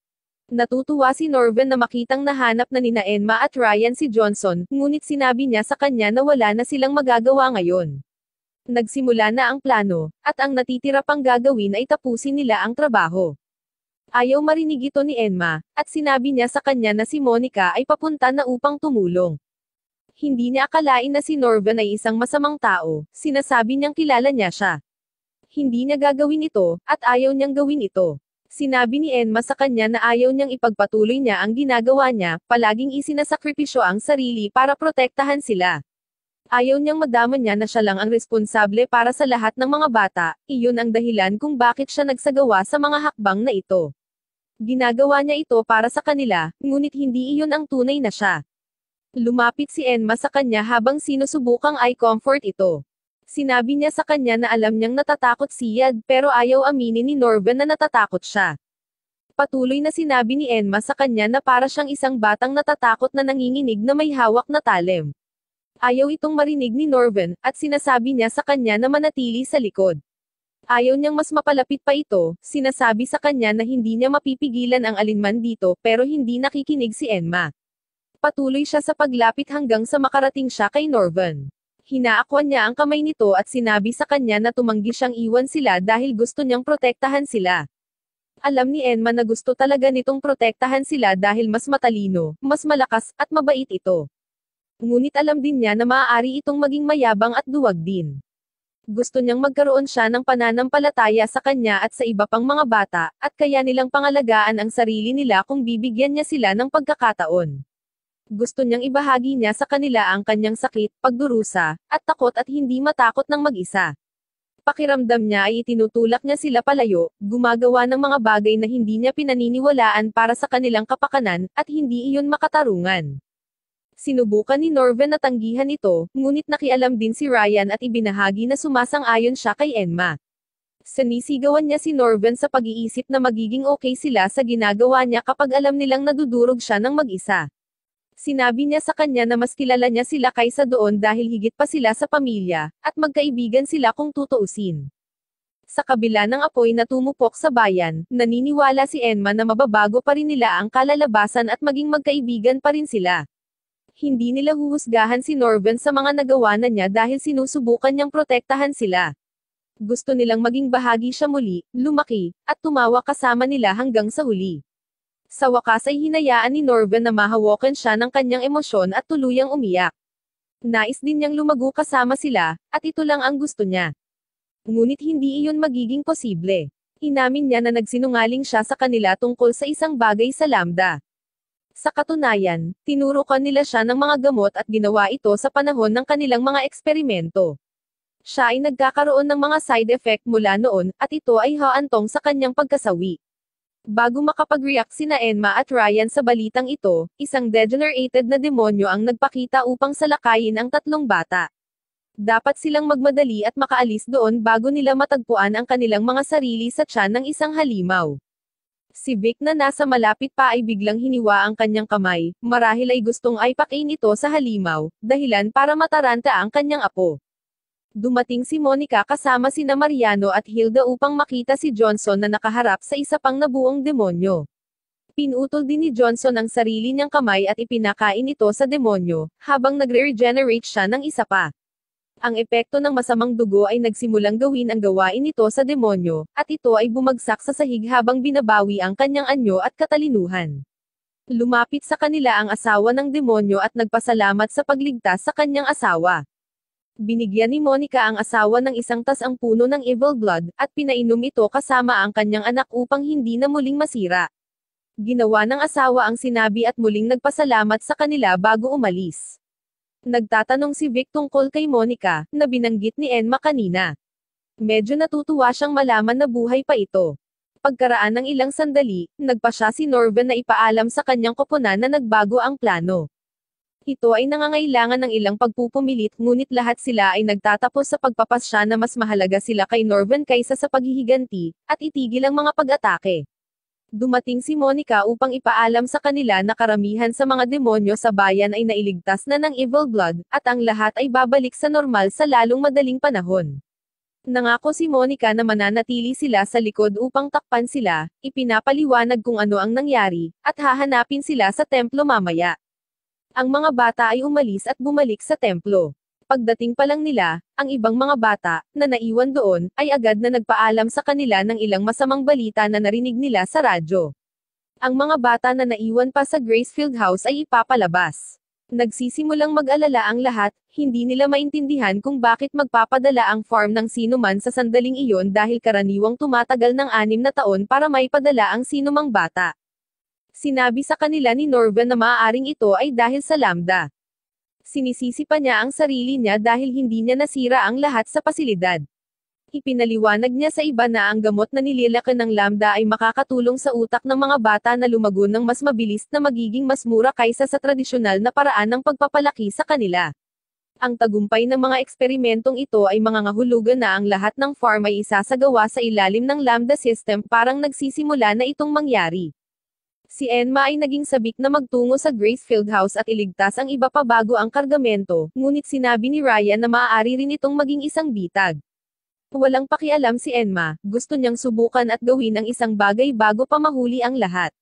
Natutuwa si Norven na makitang nahanap na nina Enma at Ryan si Johnson, ngunit sinabi niya sa kanya na wala na silang magagawa ngayon. Nagsimula na ang plano, at ang natitira pang gagawin ay tapusin nila ang trabaho. Ayaw marinig ito ni Enma, at sinabi niya sa kanya na si Monica ay papunta na upang tumulong. Hindi niya akalain na si Norven ay isang masamang tao, sinasabi niyang kilala niya siya. Hindi niya gagawin ito, at ayaw niyang gawin ito. Sinabi ni Enma sa kanya na ayaw niyang ipagpatuloy niya ang ginagawa niya, palaging isinasakripisyo ang sarili para protektahan sila. Ayaw niyang madama niya na siya lang ang responsable para sa lahat ng mga bata, iyon ang dahilan kung bakit siya nagsagawa sa mga hakbang na ito. Ginagawa niya ito para sa kanila, ngunit hindi iyon ang tunay na siya. Lumapit si Enma sa kanya habang sinusubukang i-comfort ito. Sinabi niya sa kanya na alam niyang natatakot si Yad pero ayaw aminin ni Norven na natatakot siya. Patuloy na sinabi ni Enma sa kanya na para siyang isang batang natatakot na nanginginig na may hawak na talem. Ayaw itong marinig ni Norven, at sinasabi niya sa kanya na manatili sa likod. Ayaw niyang mas mapalapit pa ito, sinasabi sa kanya na hindi niya mapipigilan ang alinman dito pero hindi nakikinig si Enma. Patuloy siya sa paglapit hanggang sa makarating siya kay Norven. Hinaakwan niya ang kamay nito at sinabi sa kanya na tumanggi siyang iwan sila dahil gusto niyang protektahan sila. Alam ni Enma na gusto talaga nitong protektahan sila dahil mas matalino, mas malakas, at mabait ito. Ngunit alam din niya na maaari itong maging mayabang at duwag din. Gusto niyang magkaroon siya ng pananampalataya sa kanya at sa iba pang mga bata, at kaya nilang pangalagaan ang sarili nila kung bibigyan niya sila ng pagkakataon. Gusto niyang ibahagi niya sa kanila ang kanyang sakit, pagdurusa, at takot at hindi matakot ng mag-isa. Pakiramdam niya ay itinutulak niya sila palayo, gumagawa ng mga bagay na hindi niya pinaniniwalaan para sa kanilang kapakanan, at hindi iyon makatarungan. Sinubukan ni Norven na tanggihan ito, ngunit nakialam din si Ryan at ibinahagi na sumasang-ayon siya kay Enma. Sinisigawan niya si Norven sa pag-iisip na magiging okay sila sa ginagawa niya kapag alam nilang nadudurog siya ng mag-isa. Sinabi niya sa kanya na mas kilala niya sila kaysa doon dahil higit pa sila sa pamilya, at magkaibigan sila kung tutuusin. Sa kabila ng apoy na tumupok sa bayan, naniniwala si Enma na mababago pa rin nila ang kalalabasan at maging magkaibigan pa rin sila. Hindi nila huhusgahan si Norven sa mga nagawa na niya dahil sinusubukan niyang protektahan sila. Gusto nilang maging bahagi siya muli, lumaki, at tumawa kasama nila hanggang sa huli. Sa wakas ay hinayaan ni Norven na mahawakan siya ng kanyang emosyon at tuluyang umiyak. Nais din niyang lumago kasama sila, at ito lang ang gusto niya. Ngunit hindi iyon magiging posible. Inamin niya na nagsinungaling siya sa kanila tungkol sa isang bagay sa Lambda. Sa katunayan, tinurukan nila siya ng mga gamot at ginawa ito sa panahon ng kanilang mga eksperimento. Siya ay nagkakaroon ng mga side effect mula noon, at ito ay haantong sa kanyang pagkasawi. Bago makapag-react sina Enma at Ryan sa balitang ito, isang degenerated na demonyo ang nagpakita upang salakayin ang tatlong bata. Dapat silang magmadali at makaalis doon bago nila matagpuan ang kanilang mga sarili sa tiyan ng isang halimaw. Si Vic na nasa malapit pa ay biglang hiniwa ang kanyang kamay, marahil ay gustong aipakin ito sa halimaw, dahilan para mataranta ang kanyang apo. Dumating si Monica kasama sina Mariano at Hilda upang makita si Johnson na nakaharap sa isa pang nabuong demonyo. Pinutol din ni Johnson ang sarili niyang kamay at ipinakain ito sa demonyo, habang nagre-regenerate siya ng isa pa. Ang epekto ng masamang dugo ay nagsimulang gawin ang gawain nito sa demonyo, at ito ay bumagsak sa sahig habang binabawi ang kanyang anyo at katalinuhan. Lumapit sa kanila ang asawa ng demonyo at nagpasalamat sa pagligtas sa kanyang asawa. Binigyan ni Monica ang asawa ng isang tas-ang puno ng evil blood, at pinainom ito kasama ang kanyang anak upang hindi na muling masira. Ginawa ng asawa ang sinabi at muling nagpasalamat sa kanila bago umalis. Nagtatanong si Vic tungkol kay Monica, na binanggit ni Enma kanina. Medyo natutuwa siyang malaman na buhay pa ito. Pagkaraan ng ilang sandali, nagpa siya si Norven na ipaalam sa kanyang koponan na nagbago ang plano. Ito ay nangangailangan ng ilang pagpupumilit ngunit lahat sila ay nagtatapos sa pagpapasya na mas mahalaga sila kay Norven kaysa sa paghihiganti, at itigil ang mga pag-atake. Dumating si Monica upang ipaalam sa kanila na karamihan sa mga demonyo sa bayan ay nailigtas na ng evil blood, at ang lahat ay babalik sa normal sa lalong madaling panahon. Nangako si Monica na mananatili sila sa likod upang takpan sila, ipinapaliwanag kung ano ang nangyari, at hahanapin sila sa templo mamaya. Ang mga bata ay umalis at bumalik sa templo. Pagdating pa lang nila, ang ibang mga bata, na naiwan doon, ay agad na nagpaalam sa kanila ng ilang masamang balita na narinig nila sa radyo. Ang mga bata na naiwan pa sa Gracefield House ay ipapalabas. Nagsisimulang mag-alala ang lahat, hindi nila maintindihan kung bakit magpapadala ang farm ng sinuman sa sandaling iyon dahil karaniwang tumatagal ng 6 na taon para maipadala ang sinumang bata. Sinabi sa kanila ni Norven na maaaring ito ay dahil sa Lambda. Sinisisi pa niya ang sarili niya dahil hindi niya nasira ang lahat sa pasilidad. Ipinaliwanag niya sa iba na ang gamot na nililaki ng Lambda ay makakatulong sa utak ng mga bata na lumago ng mas mabilis na magiging mas mura kaysa sa tradisyonal na paraan ng pagpapalaki sa kanila. Ang tagumpay ng mga eksperimentong ito ay mangangahulugan na ang lahat ng farm ay isasagawa sa ilalim ng Lambda system, parang nagsisimula na itong mangyari. Si Enma ay naging sabik na magtungo sa Gracefield House at iligtas ang iba pa bago ang kargamento, ngunit sinabi ni Ryan na maaari rin itong maging isang bitag. Walang pakialam si Enma, gusto niyang subukan at gawin ang isang bagay bago pa mahuli ang lahat.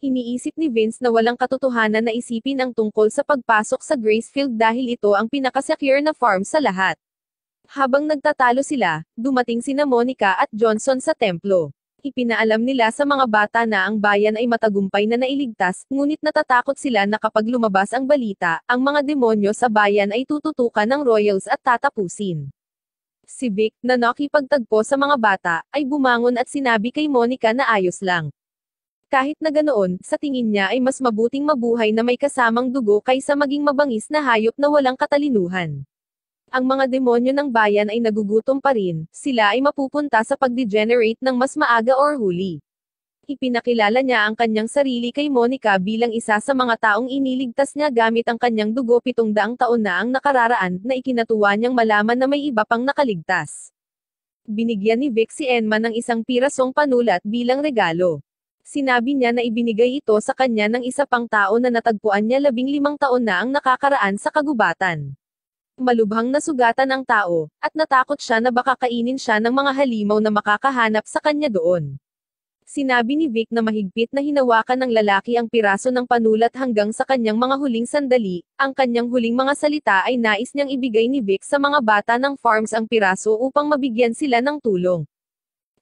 Iniisip ni Vince na walang katotohanan na isipin ang tungkol sa pagpasok sa Gracefield dahil ito ang pinakasecure na farm sa lahat. Habang nagtatalo sila, dumating sina Monica at Johnson sa templo. Ipinaalam nila sa mga bata na ang bayan ay matagumpay na nailigtas, ngunit natatakot sila na kapag lumabas ang balita, ang mga demonyo sa bayan ay tututukan ng royals at tatapusin. Si Vic, na nakipagtagpo sa mga bata, ay bumangon at sinabi kay Monica na ayos lang. Kahit na ganoon, sa tingin niya ay mas mabuting mabuhay na may kasamang dugo kaysa maging mabangis na hayop na walang katalinuhan. Ang mga demonyo ng bayan ay nagugutom pa rin, sila ay mapupunta sa pagdegenerate ng mas maaga or huli. Ipinakilala niya ang kanyang sarili kay Monica bilang isa sa mga taong iniligtas niya gamit ang kanyang dugo 700 taon na ang nakararaan, na ikinatuwa niyang malaman na may iba pang nakaligtas. Binigyan ni Vic si Enma ng isang pirasong panulat bilang regalo. Sinabi niya na ibinigay ito sa kanya ng isa pang tao na natagpuan niya 15 taon na ang nakakaraan sa kagubatan. Malubhang nasugatan ang tao, at natakot siya na baka kainin siya ng mga halimaw na makakahanap sa kanya doon. Sinabi ni Vic na mahigpit na hinawakan ng lalaki ang piraso ng panulat hanggang sa kanyang mga huling sandali. Ang kanyang huling mga salita ay nais niyang ibigay ni Vic sa mga bata ng farms ang piraso upang mabigyan sila ng tulong.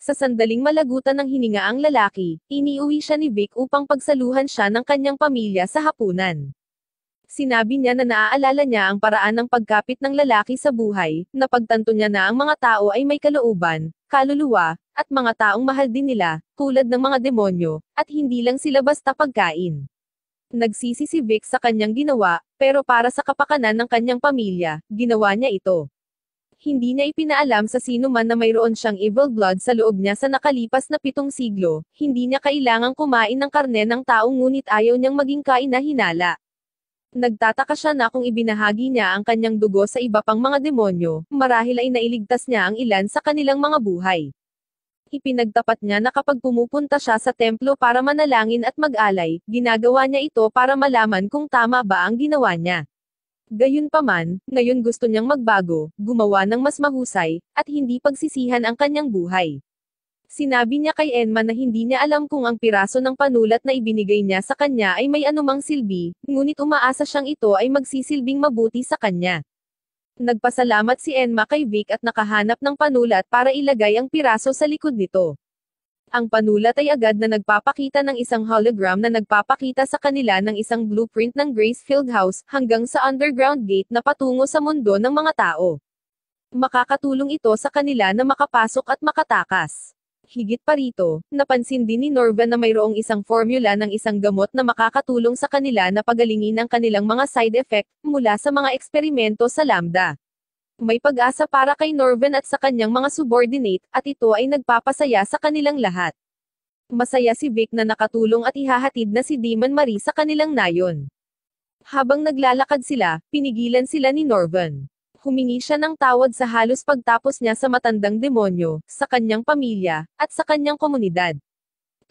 Sa sandaling malagutan ng hininga ang lalaki, iniuwi siya ni Vic upang pagsaluhan siya ng kanyang pamilya sa hapunan. Sinabi niya na naaalala niya ang paraan ng pagkapit ng lalaki sa buhay, napagtanto niya na ang mga tao ay may kalooban, kaluluwa, at mga taong mahal din nila, tulad ng mga demonyo, at hindi lang sila basta pagkain. Nagsisi si Vic sa kanyang ginawa, pero para sa kapakanan ng kanyang pamilya, ginawa niya ito. Hindi niya ipinaalam sa sino man na mayroon siyang evil blood sa loob niya sa nakalipas na 7 siglo, hindi niya kailangang kumain ng karne ng tao ngunit ayaw niyang maging kain na hinala. Nagtataka siya na kung ibinahagi niya ang kanyang dugo sa iba pang mga demonyo, marahil ay nailigtas niya ang ilan sa kanilang mga buhay. Ipinagtapat niya na kapag pumupunta siya sa templo para manalangin at mag-alay, ginagawa niya ito para malaman kung tama ba ang ginawa niya. Gayunpaman, ngayon gusto niyang magbago, gumawa ng mas mahusay, at hindi pagsisihan ang kanyang buhay. Sinabi niya kay Enma na hindi niya alam kung ang piraso ng panulat na ibinigay niya sa kanya ay may anumang silbi, ngunit umaasa siyang ito ay magsisilbing mabuti sa kanya. Nagpasalamat si Enma kay Vic at nakahanap ng panulat para ilagay ang piraso sa likod nito. Ang panulat ay agad na nagpapakita ng isang hologram na nagpapakita sa kanila ng isang blueprint ng Gracefield House, hanggang sa underground gate na patungo sa mundo ng mga tao. Makakatulong ito sa kanila na makapasok at makatakas. Higit pa rito, napansin din ni Norva na mayroong isang formula ng isang gamot na makakatulong sa kanila na pagalingin ang kanilang mga side effect, mula sa mga eksperimento sa Lambda. May pag-asa para kay Norvan at sa kanyang mga subordinate, at ito ay nagpapasaya sa kanilang lahat. Masaya si Vic na nakatulong at ihahatid na si Demon Marie sa kanilang nayon. Habang naglalakad sila, pinigilan sila ni Norvan. Humingi siya ng tawad sa halos pagtapos niya sa matandang demonyo, sa kanyang pamilya, at sa kanyang komunidad.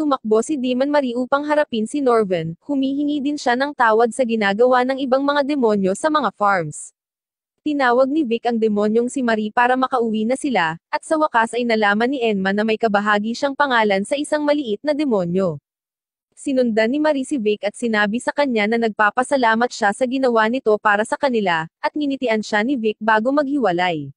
Tumakbo si Demon Marie upang harapin si Norvan, humihingi din siya ng tawad sa ginagawa ng ibang mga demonyo sa mga farms. Tinawag ni Vic ang demonyong si Marie para makauwi na sila, at sa wakas ay nalaman ni Enma na may kabahagi siyang pangalan sa isang maliit na demonyo. Sinundan ni Marie si Vic at sinabi sa kanya na nagpapasalamat siya sa ginawa nito para sa kanila, at nginitian siya ni Vic bago maghiwalay.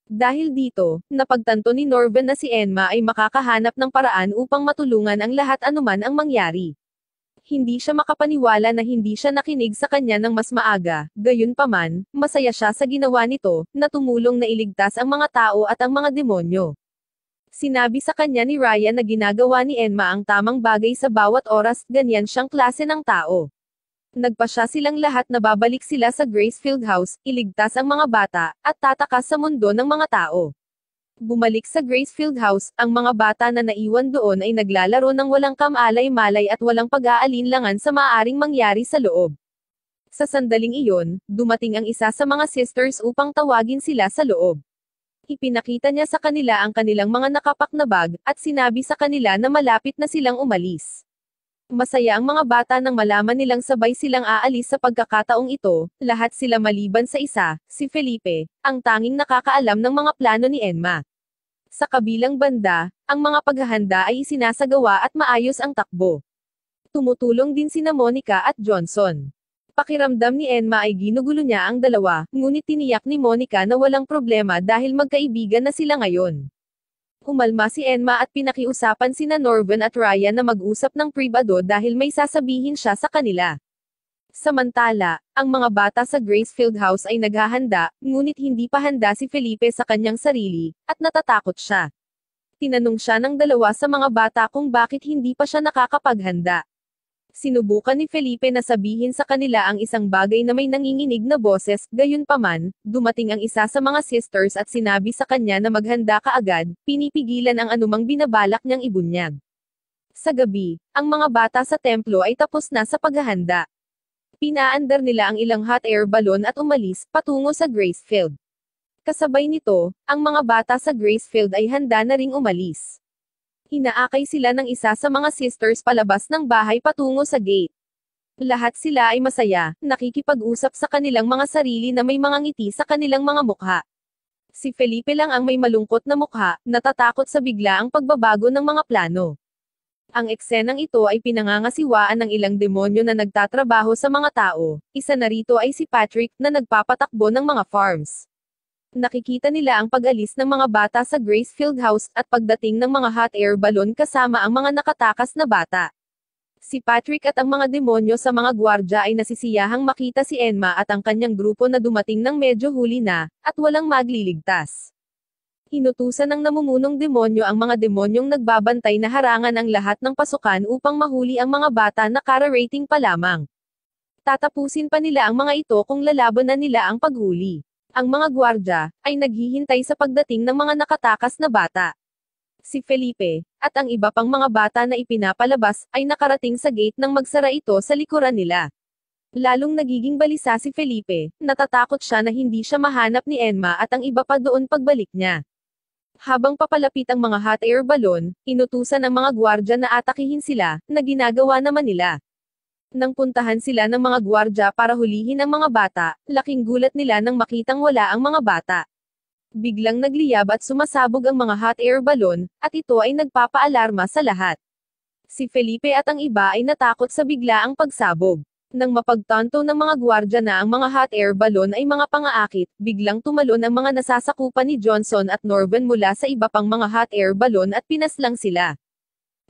Dahil dito, napagtanto ni Norvan na si Enma ay makakahanap ng paraan upang matulungan ang lahat anuman ang mangyari. Hindi siya makapaniwala na hindi siya nakinig sa kanya ng mas maaga, gayunpaman, masaya siya sa ginawa nito, na tumulong na iligtas ang mga tao at ang mga demonyo. Sinabi sa kanya ni Ryan na ginagawa ni Enma ang tamang bagay sa bawat oras, ganyan siyang klase ng tao. Nagpasya silang lahat na babalik sila sa Gracefield House, iligtas ang mga bata, at tatakas sa mundo ng mga tao. Bumalik sa Gracefield House, ang mga bata na naiwan doon ay naglalaro ng walang kamalay-malay at walang pag-aalinlangan sa maaaring mangyari sa loob. Sa sandaling iyon, dumating ang isa sa mga sisters upang tawagin sila sa loob. Ipinakita niya sa kanila ang kanilang mga nakapak na bag, at sinabi sa kanila na malapit na silang umalis. Masaya ang mga bata nang malaman nilang sabay silang aalis sa pagkakataong ito, lahat sila maliban sa isa, si Felipe, ang tanging nakakaalam ng mga plano ni Enma. Sa kabilang banda, ang mga paghahanda ay isinasagawa at maayos ang takbo. Tumutulong din sina Monica at Johnson. Pakiramdam ni Enma ay ginugulo niya ang dalawa, ngunit tiniyak ni Monica na walang problema dahil magkaibigan na sila ngayon. Umalma si Enma at pinakiusapan sina Norvan at Ryan na mag-usap ng pribado dahil may sasabihin siya sa kanila. Samantala, ang mga bata sa Gracefield House ay naghahanda, ngunit hindi pa handa si Felipe sa kanyang sarili, at natatakot siya. Tinanong siya ng dalawa sa mga bata kung bakit hindi pa siya nakakapaghanda. Sinubukan ni Felipe na sabihin sa kanila ang isang bagay na may nanginginig na boses, gayunpaman, dumating ang isa sa mga sisters at sinabi sa kanya na maghanda kaagad, pinipigilan ang anumang binabalak niyang ibunyag. Sa gabi, ang mga bata sa templo ay tapos na sa paghahanda. Pinaandar nila ang ilang hot air balloon at umalis, patungo sa Gracefield. Kasabay nito, ang mga bata sa Gracefield ay handa na ring umalis. Inaakay sila ng isa sa mga sisters palabas ng bahay patungo sa gate. Lahat sila ay masaya, nakikipag-usap sa kanilang mga sarili na may mga ngiti sa kanilang mga mukha. Si Felipe lang ang may malungkot na mukha, natatakot sa biglaang pagbabago ng mga plano. Ang eksenang ito ay pinangangasiwaan ng ilang demonyo na nagtatrabaho sa mga tao, isa na rito ay si Patrick na nagpapatakbo ng mga farms. Nakikita nila ang pag-alis ng mga bata sa Gracefield House, at pagdating ng mga hot air balloon kasama ang mga nakatakas na bata. Si Patrick at ang mga demonyo sa mga gwardya ay nasisiyahang makita si Enma at ang kanyang grupo na dumating ng medyo huli na, at walang magliligtas. Inutusan ng namumunong demonyo ang mga demonyong nagbabantay na harangan ang lahat ng pasukan upang mahuli ang mga bata na kara-rating pa lamang. Tatapusin pa nila ang mga ito kung lalabanan nila ang paghuli. Ang mga gwardya ay naghihintay sa pagdating ng mga nakatakas na bata. Si Felipe, at ang iba pang mga bata na ipinapalabas, ay nakarating sa gate nang magsara ito sa likuran nila. Lalong nagiging balisa si Felipe, natatakot siya na hindi siya mahanap ni Enma at ang iba pa doon pagbalik niya. Habang papalapit ang mga hot air balloon, inutusan ng mga gwardya na atakihin sila, na ginagawa naman nila. Nang puntahan sila ng mga gwardya para hulihin ang mga bata, laking gulat nila nang makitang wala ang mga bata. Biglang nagliyab at sumasabog ang mga hot air balloon, at ito ay nagpapaalarma sa lahat. Si Felipe at ang iba ay natakot sa biglaang pagsabog. Nang mapagtanto ng mga gwardya na ang mga hot air balloon ay mga pangaakit, biglang tumalon ang mga nasasakupan ni Johnson at Norvan mula sa iba pang mga hot air balloon at pinaslang sila.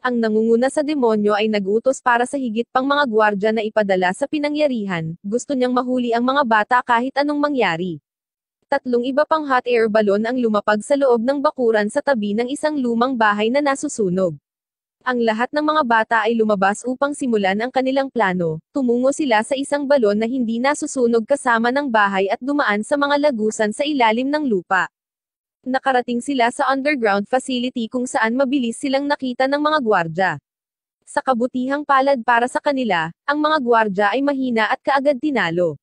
Ang nangunguna sa demonyo ay nag-utos para sa higit pang mga gwardya na ipadala sa pinangyarihan, gusto niyang mahuli ang mga bata kahit anong mangyari. 3 iba pang hot air balloon ang lumapag sa loob ng bakuran sa tabi ng isang lumang bahay na nasusunog. Ang lahat ng mga bata ay lumabas upang simulan ang kanilang plano, tumungo sila sa isang balon na hindi nasusunog kasama ng bahay at dumaan sa mga lagusan sa ilalim ng lupa. Nakarating sila sa underground facility kung saan mabilis silang nakita ng mga gwardya. Sa kabutihang palad para sa kanila, ang mga gwardya ay mahina at kaagad tinalo.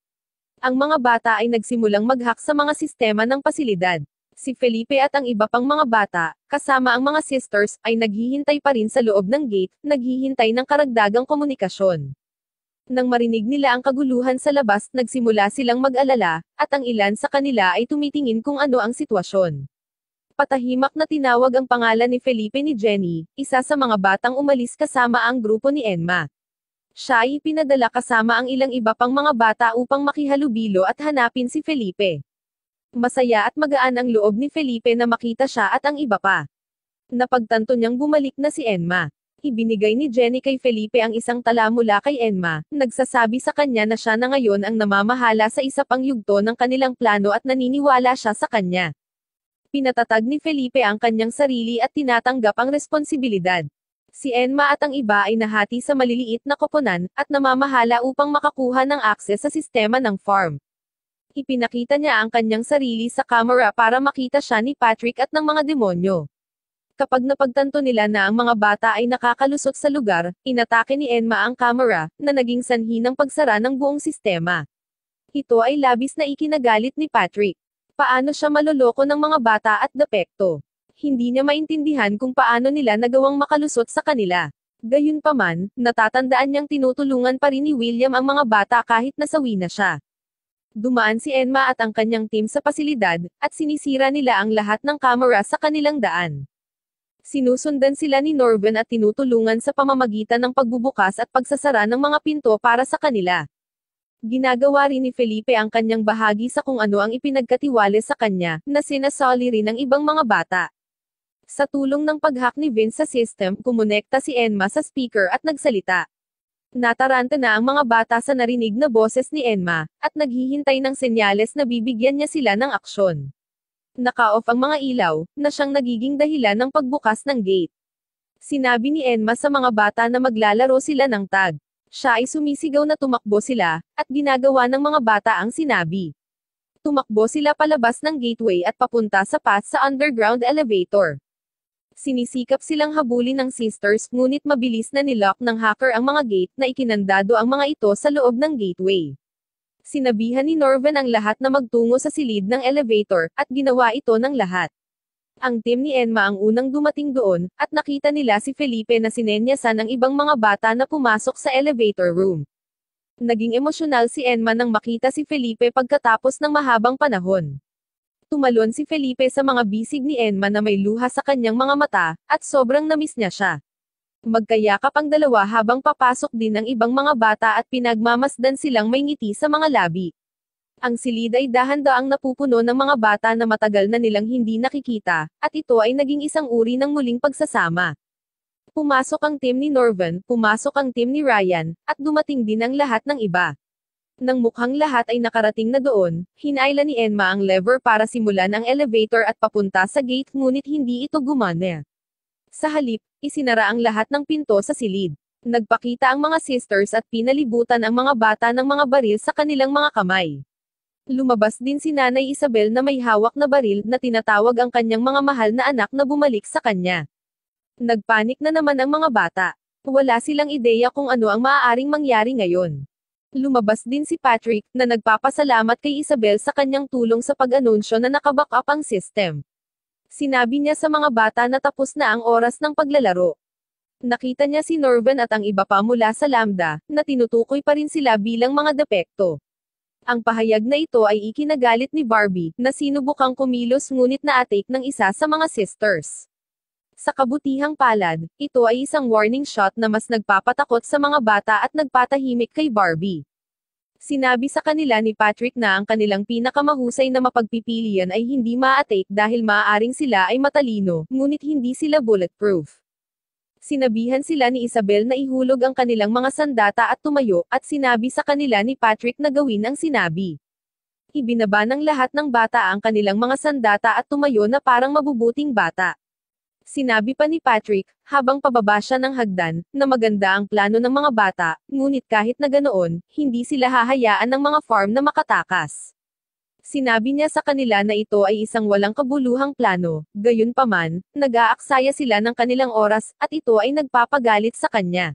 Ang mga bata ay nagsimulang mag-hack sa mga sistema ng pasilidad. Si Felipe at ang iba pang mga bata, kasama ang mga sisters, ay naghihintay pa rin sa loob ng gate, naghihintay ng karagdagang komunikasyon. Nang marinig nila ang kaguluhan sa labas, nagsimula silang mag-alala, at ang ilan sa kanila ay tumitingin kung ano ang sitwasyon. Patahimak na tinawag ang pangalan ni Felipe ni Jenny, isa sa mga batang umalis kasama ang grupo ni Enma. Siya ay pinadala kasama ang ilang iba pang mga bata upang makihalubilo at hanapin si Felipe. Masaya at magaan ang loob ni Felipe na makita siya at ang iba pa. Napagtanto niyang bumalik na si Enma. Ibinigay ni Jenny kay Felipe ang isang tala mula kay Enma, nagsasabi sa kanya na siya na ngayon ang namamahala sa isa pang yugto ng kanilang plano at naniniwala siya sa kanya. Pinatatag ni Felipe ang kanyang sarili at tinatanggap ang responsibilidad. Si Enma at ang iba ay nahati sa maliliit na koponan, at namamahala upang makakuha ng akses sa sistema ng farm. Ipinakita niya ang kanyang sarili sa kamera para makita siya ni Patrick at ng mga demonyo. Kapag napagtanto nila na ang mga bata ay nakakalusot sa lugar, inatake ni Enma ang kamera, na naging sanhi ng pagsara ng buong sistema. Ito ay labis na ikinagalit ni Patrick. Paano siya maloloko ng mga bata at depekto? Hindi niya maintindihan kung paano nila nagawang makalusot sa kanila. Gayunpaman, natatandaan niyang tinutulungan pa rin ni William ang mga bata kahit nasawi na siya. Dumaan si Enma at ang kanyang team sa pasilidad, at sinisira nila ang lahat ng kamera sa kanilang daan. Sinusundan sila ni Norvin at tinutulungan sa pamamagitan ng pagbubukas at pagsasara ng mga pinto para sa kanila. Ginagawa rin ni Felipe ang kanyang bahagi sa kung ano ang ipinagkatiwala sa kanya, na sinasali rin ng ibang mga bata. Sa tulong ng pag-hack ni Vince sa system, kumonekta si Enma sa speaker at nagsalita. Nataranta na ang mga bata sa narinig na boses ni Enma, at naghihintay ng senyales na bibigyan niya sila ng aksyon. Naka-off ang mga ilaw, na siyang nagiging dahilan ng pagbukas ng gate. Sinabi ni Enma sa mga bata na maglalaro sila ng tag. Siya ay sumisigaw na tumakbo sila, at ginagawa ng mga bata ang sinabi. Tumakbo sila palabas ng gateway at papunta sa path sa underground elevator. Sinisikap silang habulin ng sisters, ngunit mabilis na nilock ng hacker ang mga gate na ikinandado ang mga ito sa loob ng gateway. Sinabihan ni Norvin ang lahat na magtungo sa silid ng elevator, at ginawa ito ng lahat. Ang team ni Enma ang unang dumating doon, at nakita nila si Felipe na sinenyasan ng ibang mga bata na pumasok sa elevator room. Naging emosyonal si Enma nang makita si Felipe pagkatapos ng mahabang panahon. Tumalon si Felipe sa mga bisig ni Enma na may luha sa kanyang mga mata, at sobrang namiss niya siya. Magkayakap ang dalawa habang papasok din ng ibang mga bata at pinagmamasdan silang may ngiti sa mga labi. Ang silid ay dahan-daang napupuno ng mga bata na matagal na nilang hindi nakikita, at ito ay naging isang uri ng muling pagsasama. Pumasok ang team ni Norvin, pumasok ang team ni Ryan, at dumating din ang lahat ng iba. Nang mukhang lahat ay nakarating na doon, hinayla ni Enma ang lever para simulan ang elevator at papunta sa gate, ngunit hindi ito gumana. Sa halip, isinara ang lahat ng pinto sa silid. Nagpakita ang mga sisters at pinalibutan ang mga bata ng mga baril sa kanilang mga kamay. Lumabas din si Nanay Isabel na may hawak na baril na tinatawag ang kanyang mga mahal na anak na bumalik sa kanya. Nagpanik na naman ang mga bata. Wala silang ideya kung ano ang maaaring mangyari ngayon. Lumabas din si Patrick, na nagpapasalamat kay Isabel sa kanyang tulong sa pag-anunsyo na nakaback-up ang system. Sinabi niya sa mga bata na tapos na ang oras ng paglalaro. Nakita niya si Norvin at ang iba pa mula sa Lambda, na tinutukoy pa rin sila bilang mga depekto. Ang pahayag na ito ay ikinagalit ni Barbie, na sinubukang kumilos ngunit na-atake ng isa sa mga sisters. Sa kabutihang palad, ito ay isang warning shot na mas nagpapatakot sa mga bata at nagpatahimik kay Barbie. Sinabi sa kanila ni Patrick na ang kanilang pinakamahusay na mapagpipilian ay hindi ma-atake dahil maaaring sila ay matalino, ngunit hindi sila bulletproof. Sinabihan sila ni Isabel na ihulog ang kanilang mga sandata at tumayo, at sinabi sa kanila ni Patrick na gawin ang sinabi. Ibinaba ng lahat ng bata ang kanilang mga sandata at tumayo na parang mabubuting bata. Sinabi pa ni Patrick, habang pababa siya ng hagdan, na maganda ang plano ng mga bata, ngunit kahit na ganoon, hindi sila hahayaan ng mga farm na makatakas. Sinabi niya sa kanila na ito ay isang walang kabuluhang plano, gayunpaman, nag-aaksaya sila ng kanilang oras, at ito ay nagpapagalit sa kanya.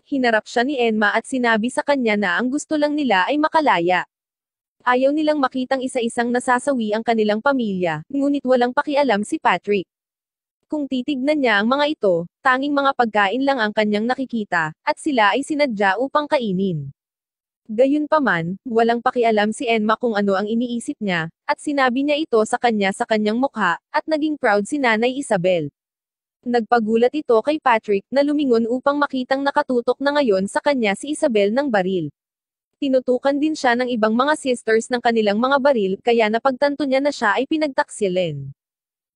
Hinarap siya ni Enma at sinabi sa kanya na ang gusto lang nila ay makalaya. Ayaw nilang makitang isa-isang nasasawi ang kanilang pamilya, ngunit walang pakialam si Patrick. Kung titignan niya ang mga ito, tanging mga pagkain lang ang kanyang nakikita, at sila ay sinadya upang kainin. Gayunpaman, walang pakialam si Enma kung ano ang iniisip niya, at sinabi niya ito sa kanyang mukha, at naging proud si Nanay Isabel. Nagpagulat ito kay Patrick na lumingon upang makitang nakatutok na ngayon sa kanya si Isabel ng baril. Tinutukan din siya ng ibang mga sisters ng kanilang mga baril, kaya napagtanto niya na siya ay pinagtaksilin.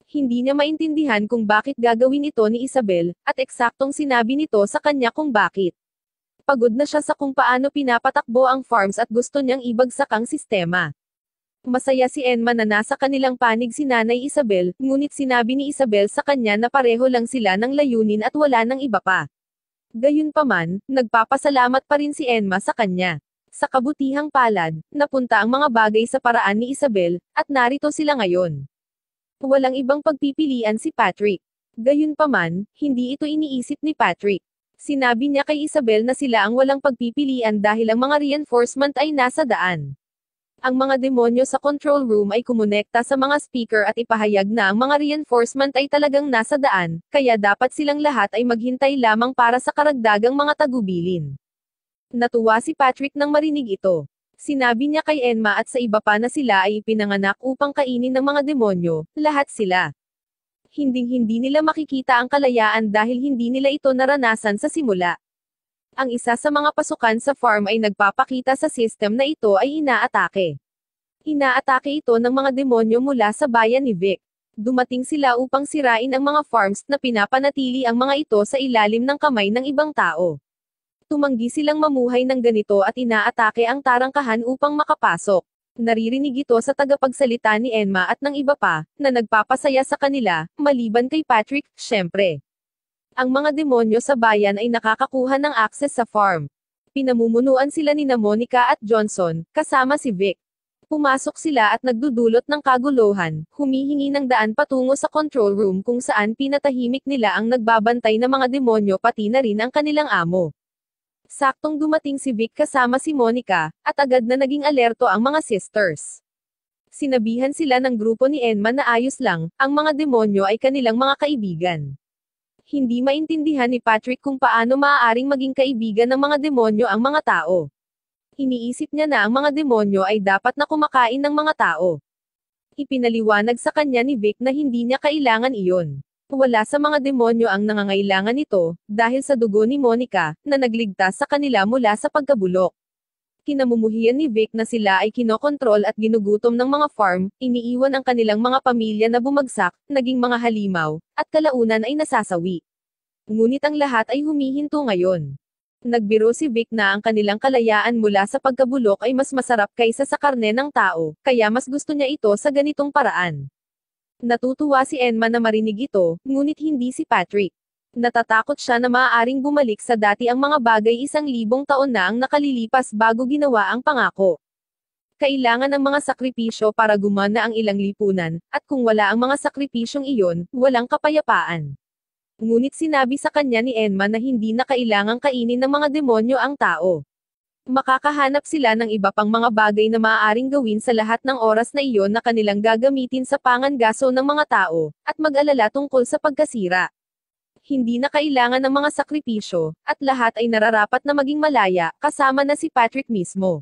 Hindi niya maintindihan kung bakit gagawin ito ni Isabel, at eksaktong sinabi nito sa kanya kung bakit. Pagod na siya sa kung paano pinapatakbo ang farms at gusto niyang ibagsak ang sistema. Masaya si Enma na nasa kanilang panig si Nanay Isabel, ngunit sinabi ni Isabel sa kanya na pareho lang sila ng layunin at wala nang iba pa. Gayunpaman, nagpapasalamat pa rin si Enma sa kanya. Sa kabutihang palad, napunta ang mga bagay sa paraan ni Isabel, at narito sila ngayon. Walang ibang pagpipilian si Patrick. Gayunpaman, hindi ito iniisip ni Patrick. Sinabi niya kay Isabel na sila ang walang pagpipilian dahil ang mga reinforcement ay nasa daan. Ang mga demonyo sa control room ay kumonekta sa mga speaker at ipahayag na ang mga reinforcement ay talagang nasa daan, kaya dapat silang lahat ay maghintay lamang para sa karagdagang mga tagubilin. Natuwa si Patrick nang marinig ito. Sinabi niya kay Enma at sa iba pa na sila ay ipinanganak upang kainin ng mga demonyo, lahat sila. Hinding-hindi nila makikita ang kalayaan dahil hindi nila ito naranasan sa simula. Ang isa sa mga pasukan sa farm ay nagpapakita sa system na ito ay inaatake. Inaatake ito ng mga demonyo mula sa bayan ni Vic. Dumating sila upang sirain ang mga farms na pinapanatili ang mga ito sa ilalim ng kamay ng ibang tao. Tumanggi silang mamuhay ng ganito at inaatake ang tarangkahan upang makapasok. Naririnig ito sa tagapagsalita ni Enma at ng iba pa, na nagpapasaya sa kanila, maliban kay Patrick, syempre. Ang mga demonyo sa bayan ay nakakakuha ng access sa farm. Pinamumunuan sila ni Monica at Johnson, kasama si Vic. Pumasok sila at nagdudulot ng kaguluhan, humihingi ng daan patungo sa control room kung saan pinatahimik nila ang nagbabantay na mga demonyo pati na rin ang kanilang amo. Saktong dumating si Vic kasama si Monica, at agad na naging alerto ang mga sisters. Sinabihan sila ng grupo ni Enma na ayos lang, ang mga demonyo ay kanilang mga kaibigan. Hindi maintindihan ni Patrick kung paano maaaring maging kaibigan ng mga demonyo ang mga tao. Iniisip niya na ang mga demonyo ay dapat na kumakain ng mga tao. Ipinaliwanag sa kanya ni Vic na hindi niya kailangan iyon. Wala sa mga demonyo ang nangangailangan nito, dahil sa dugo ni Monica, na nagligtas sa kanila mula sa pagkabulok. Kinamumuhian ni Vic na sila ay kinokontrol at ginugutom ng mga farm, iniiwan ang kanilang mga pamilya na bumagsak, naging mga halimaw, at kalaunan ay nasasawi. Ngunit ang lahat ay humihinto ngayon. Nagbiro si Vic na ang kanilang kalayaan mula sa pagkabulok ay mas masarap kaysa sa karne ng tao, kaya mas gusto niya ito sa ganitong paraan. Natutuwa si Enma na marinig ito, ngunit hindi si Patrick. Natatakot siya na maaaring bumalik sa dati ang mga bagay 1,000 taon na ang nakalilipas bago ginawa ang pangako. Kailangan ng mga sakripisyo para gumana ang ilang lipunan, at kung wala ang mga sakripisyong iyon, walang kapayapaan. Ngunit sinabi sa kanya ni Enma na hindi na kailangang kainin ng mga demonyo ang tao. Makakahanap sila ng iba pang mga bagay na maaaring gawin sa lahat ng oras na iyon na kanilang gagamitin sa pangangaso ng mga tao, at mag-alala tungkol sa pagkasira. Hindi na kailangan ng mga sakripisyo, at lahat ay nararapat na maging malaya, kasama na si Patrick mismo.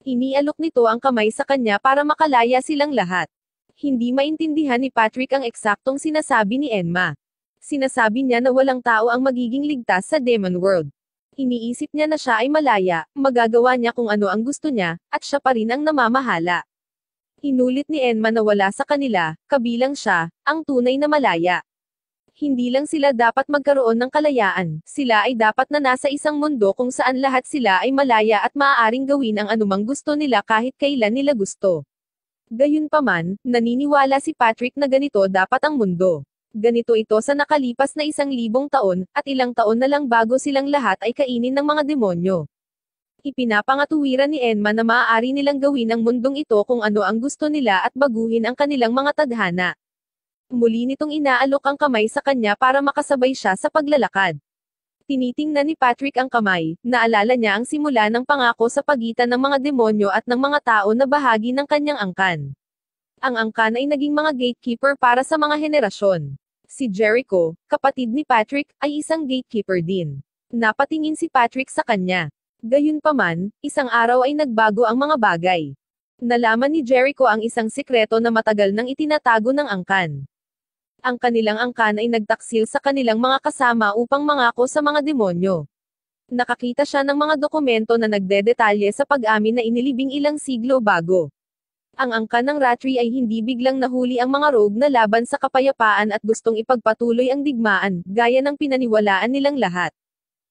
Inialok nito ang kamay sa kanya para makalaya silang lahat. Hindi maintindihan ni Patrick ang eksaktong sinasabi ni Enma. Sinasabi niya na walang tao ang magiging ligtas sa Demon World. Iniisip niya na siya ay malaya, magagawa niya kung ano ang gusto niya, at siya pa rin ang namamahala. Inulit ni Enma na wala sa kanila, kabilang siya, ang tunay na malaya. Hindi lang sila dapat magkaroon ng kalayaan, sila ay dapat na nasa isang mundo kung saan lahat sila ay malaya at maaaring gawin ang anumang gusto nila kahit kailan nila gusto. Gayunpaman, naniniwala si Patrick na ganito dapat ang mundo. Ganito ito sa nakalipas na 1,000 taon, at ilang taon na lang bago silang lahat ay kainin ng mga demonyo. Ipinapangatuwiran ni Enma na maaari nilang gawin ang mundong ito kung ano ang gusto nila at baguhin ang kanilang mga tadhana. Muli nitong inaalok ang kamay sa kanya para makasabay siya sa paglalakad. Tinitingnan ni Patrick ang kamay, naalala niya ang simula ng pangako sa pagitan ng mga demonyo at ng mga tao na bahagi ng kanyang angkan. Ang angkan ay naging mga gatekeeper para sa mga henerasyon. Si Jericho, kapatid ni Patrick, ay isang gatekeeper din. Napatingin si Patrick sa kanya. Gayunpaman, isang araw ay nagbago ang mga bagay. Nalaman ni Jericho ang isang sikreto na matagal nang itinatago ng angkan. Ang kanilang angkan ay nagtaksil sa kanilang mga kasama upang mangako sa mga demonyo. Nakakita siya ng mga dokumento na nagdedetalye sa pag-amin na inilibing ilang siglo bago. Ang angkan ng Ratri ay hindi biglang nahuli ang mga rogue na laban sa kapayapaan at gustong ipagpatuloy ang digmaan, gaya ng pinaniwalaan nilang lahat.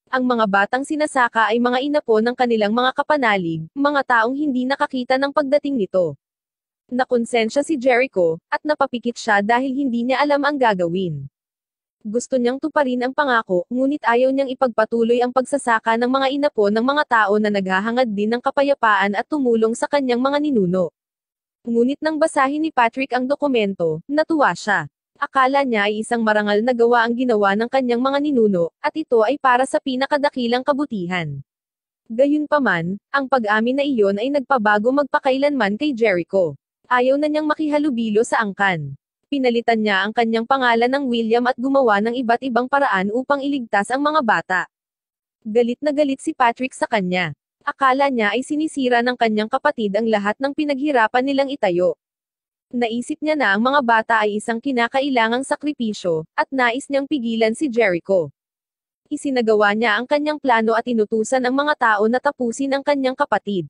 Ang mga batang sinasaka ay mga inapo ng kanilang mga kapanalig, mga taong hindi nakakita ng pagdating nito. Nakonsensya si Jericho, at napapikit siya dahil hindi niya alam ang gagawin. Gusto niyang tuparin ang pangako, ngunit ayaw niyang ipagpatuloy ang pagsasaka ng mga inapo ng mga tao na naghahangad din ng kapayapaan at tumulong sa kanyang mga ninuno. Ngunit nang basahin ni Patrick ang dokumento, natuwa siya. Akala niya ay isang marangal na gawa ang ginawa ng kanyang mga ninuno, at ito ay para sa pinakadakilang kabutihan. Gayunpaman, ang pag-amin na iyon ay nagpabago magpakailanman kay Jericho. Ayaw na niyang makihalubilo sa angkan. Pinalitan niya ang kanyang pangalan ng William at gumawa ng iba't ibang paraan upang iligtas ang mga bata. Galit na galit si Patrick sa kanya. Akala niya ay sinisira ng kanyang kapatid ang lahat ng pinaghirapan nilang itayo. Naisip niya na ang mga bata ay isang kinakailangang sakripisyo, at nais niyang pigilan si Jericho. Isinagawa niya ang kanyang plano at inutusan ang mga tao na tapusin ang kanyang kapatid.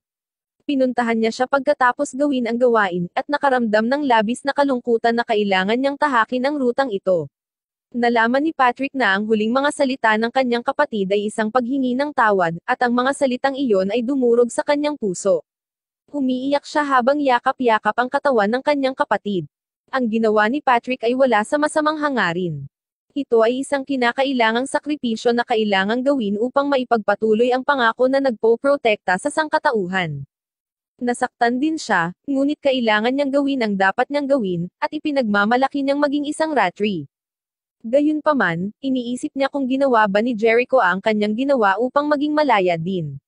Pinuntahan niya siya pagkatapos gawin ang gawain, at nakaramdam ng labis na kalungkutan na kailangan niyang tahakin ang rutang ito. Nalaman ni Patrick na ang huling mga salita ng kanyang kapatid ay isang paghingi ng tawad, at ang mga salitang iyon ay dumurog sa kanyang puso. Umiiyak siya habang yakap-yakap ang katawan ng kanyang kapatid. Ang ginawa ni Patrick ay wala sa masamang hangarin. Ito ay isang kinakailangang sakripisyo na kailangang gawin upang maipagpatuloy ang pangako na nagpoprotekta sa sangkatauhan. Nasaktan din siya, ngunit kailangan niyang gawin ang dapat niyang gawin, at ipinagmamalaki niyang maging isang ratri. Gayunpaman, iniisip niya kung ginawa ba ni Jericho ang kanyang ginawa upang maging malaya din.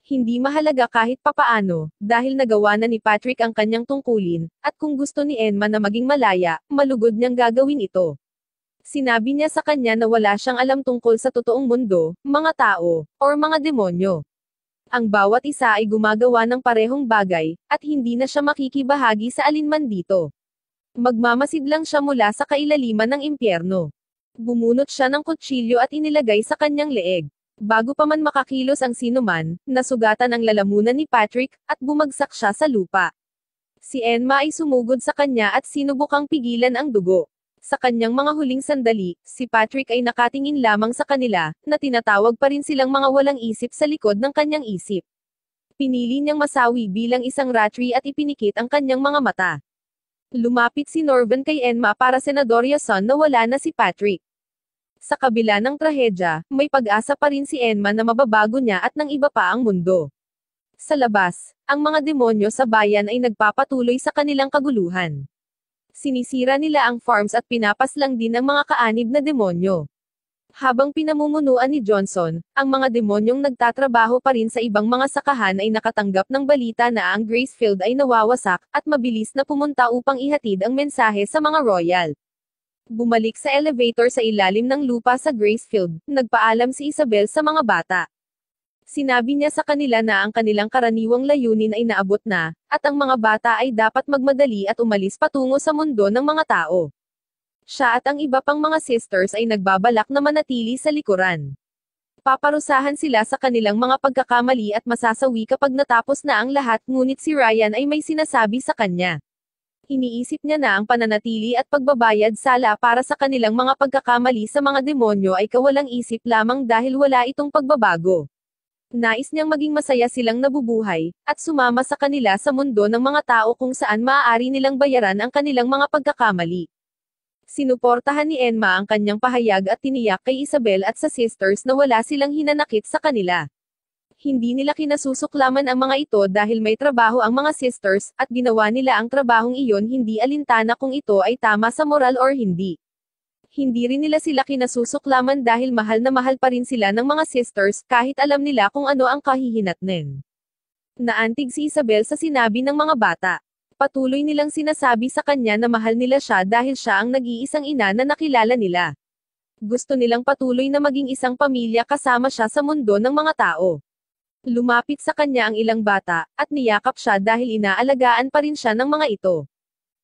Hindi mahalaga kahit papaano, dahil nagawa na ni Patrick ang kanyang tungkulin, at kung gusto ni Enma na maging malaya, malugod niyang gagawin ito. Sinabi niya sa kanya na wala siyang alam tungkol sa totoong mundo, mga tao, or mga demonyo. Ang bawat isa ay gumagawa ng parehong bagay, at hindi na siya makikibahagi sa alinman dito. Magmamasid lang siya mula sa kailaliman ng impyerno. Bumunot siya ng kutsilyo at inilagay sa kanyang leeg. Bago pa man makakilos ang sinuman, nasugatan ang lalamunan ni Patrick, at bumagsak siya sa lupa. Si Enma ay sumugod sa kanya at sinubukang pigilan ang dugo. Sa kanyang mga huling sandali, si Patrick ay nakatingin lamang sa kanila, na tinatawag pa rin silang mga walang isip sa likod ng kanyang isip. Pinili niyang masawi bilang isang ratri at ipinikit ang kanyang mga mata. Lumapit si Norvan kay Enma para senadoryason na wala na si Patrick. Sa kabila ng trahedya, may pag-asa pa rin si Enma na mababago niya at ng iba pa ang mundo. Sa labas, ang mga demonyo sa bayan ay nagpapatuloy sa kanilang kaguluhan. Sinisira nila ang farms at pinapaslang din ang mga kaanib na demonyo. Habang pinamumunuan ni Johnson, ang mga demonyong nagtatrabaho pa rin sa ibang mga sakahan ay nakatanggap ng balita na ang Gracefield ay nawawasak, at mabilis na pumunta upang ihatid ang mensahe sa mga royal. Bumalik sa elevator sa ilalim ng lupa sa Gracefield, nagpaalam si Isabel sa mga bata. Sinabi niya sa kanila na ang kanilang karaniwang layunin ay naabot na, at ang mga bata ay dapat magmadali at umalis patungo sa mundo ng mga tao. Siya at ang iba pang mga sisters ay nagbabalak na manatili sa likuran. Paparusahan sila sa kanilang mga pagkakamali at masasawi kapag natapos na ang lahat, ngunit si Ryan ay may sinasabi sa kanya. Iniisip niya na ang pananatili at pagbabayad sala para sa kanilang mga pagkakamali sa mga demonyo ay kawalang isip lamang dahil wala itong pagbabago. Nais niyang maging masaya silang nabubuhay, at sumama sa kanila sa mundo ng mga tao kung saan maaari nilang bayaran ang kanilang mga pagkakamali. Sinuportahan ni Enma ang kanyang pahayag at tiniyak kay Isabel at sa sisters na wala silang hinanakit sa kanila. Hindi nila kinasusuklaman ang mga ito dahil may trabaho ang mga sisters, at ginawa nila ang trabahong iyon hindi alintana kung ito ay tama sa moral or hindi. Hindi rin nila sila kinasusuklaman dahil mahal na mahal pa rin sila ng mga sisters, kahit alam nila kung ano ang kahihinatnin. Naantig si Isabel sa sinabi ng mga bata. Patuloy nilang sinasabi sa kanya na mahal nila siya dahil siya ang nag-iisang ina na nakilala nila. Gusto nilang patuloy na maging isang pamilya kasama siya sa mundo ng mga tao. Lumapit sa kanya ang ilang bata, at niyakap siya dahil inaalagaan pa rin siya ng mga ito.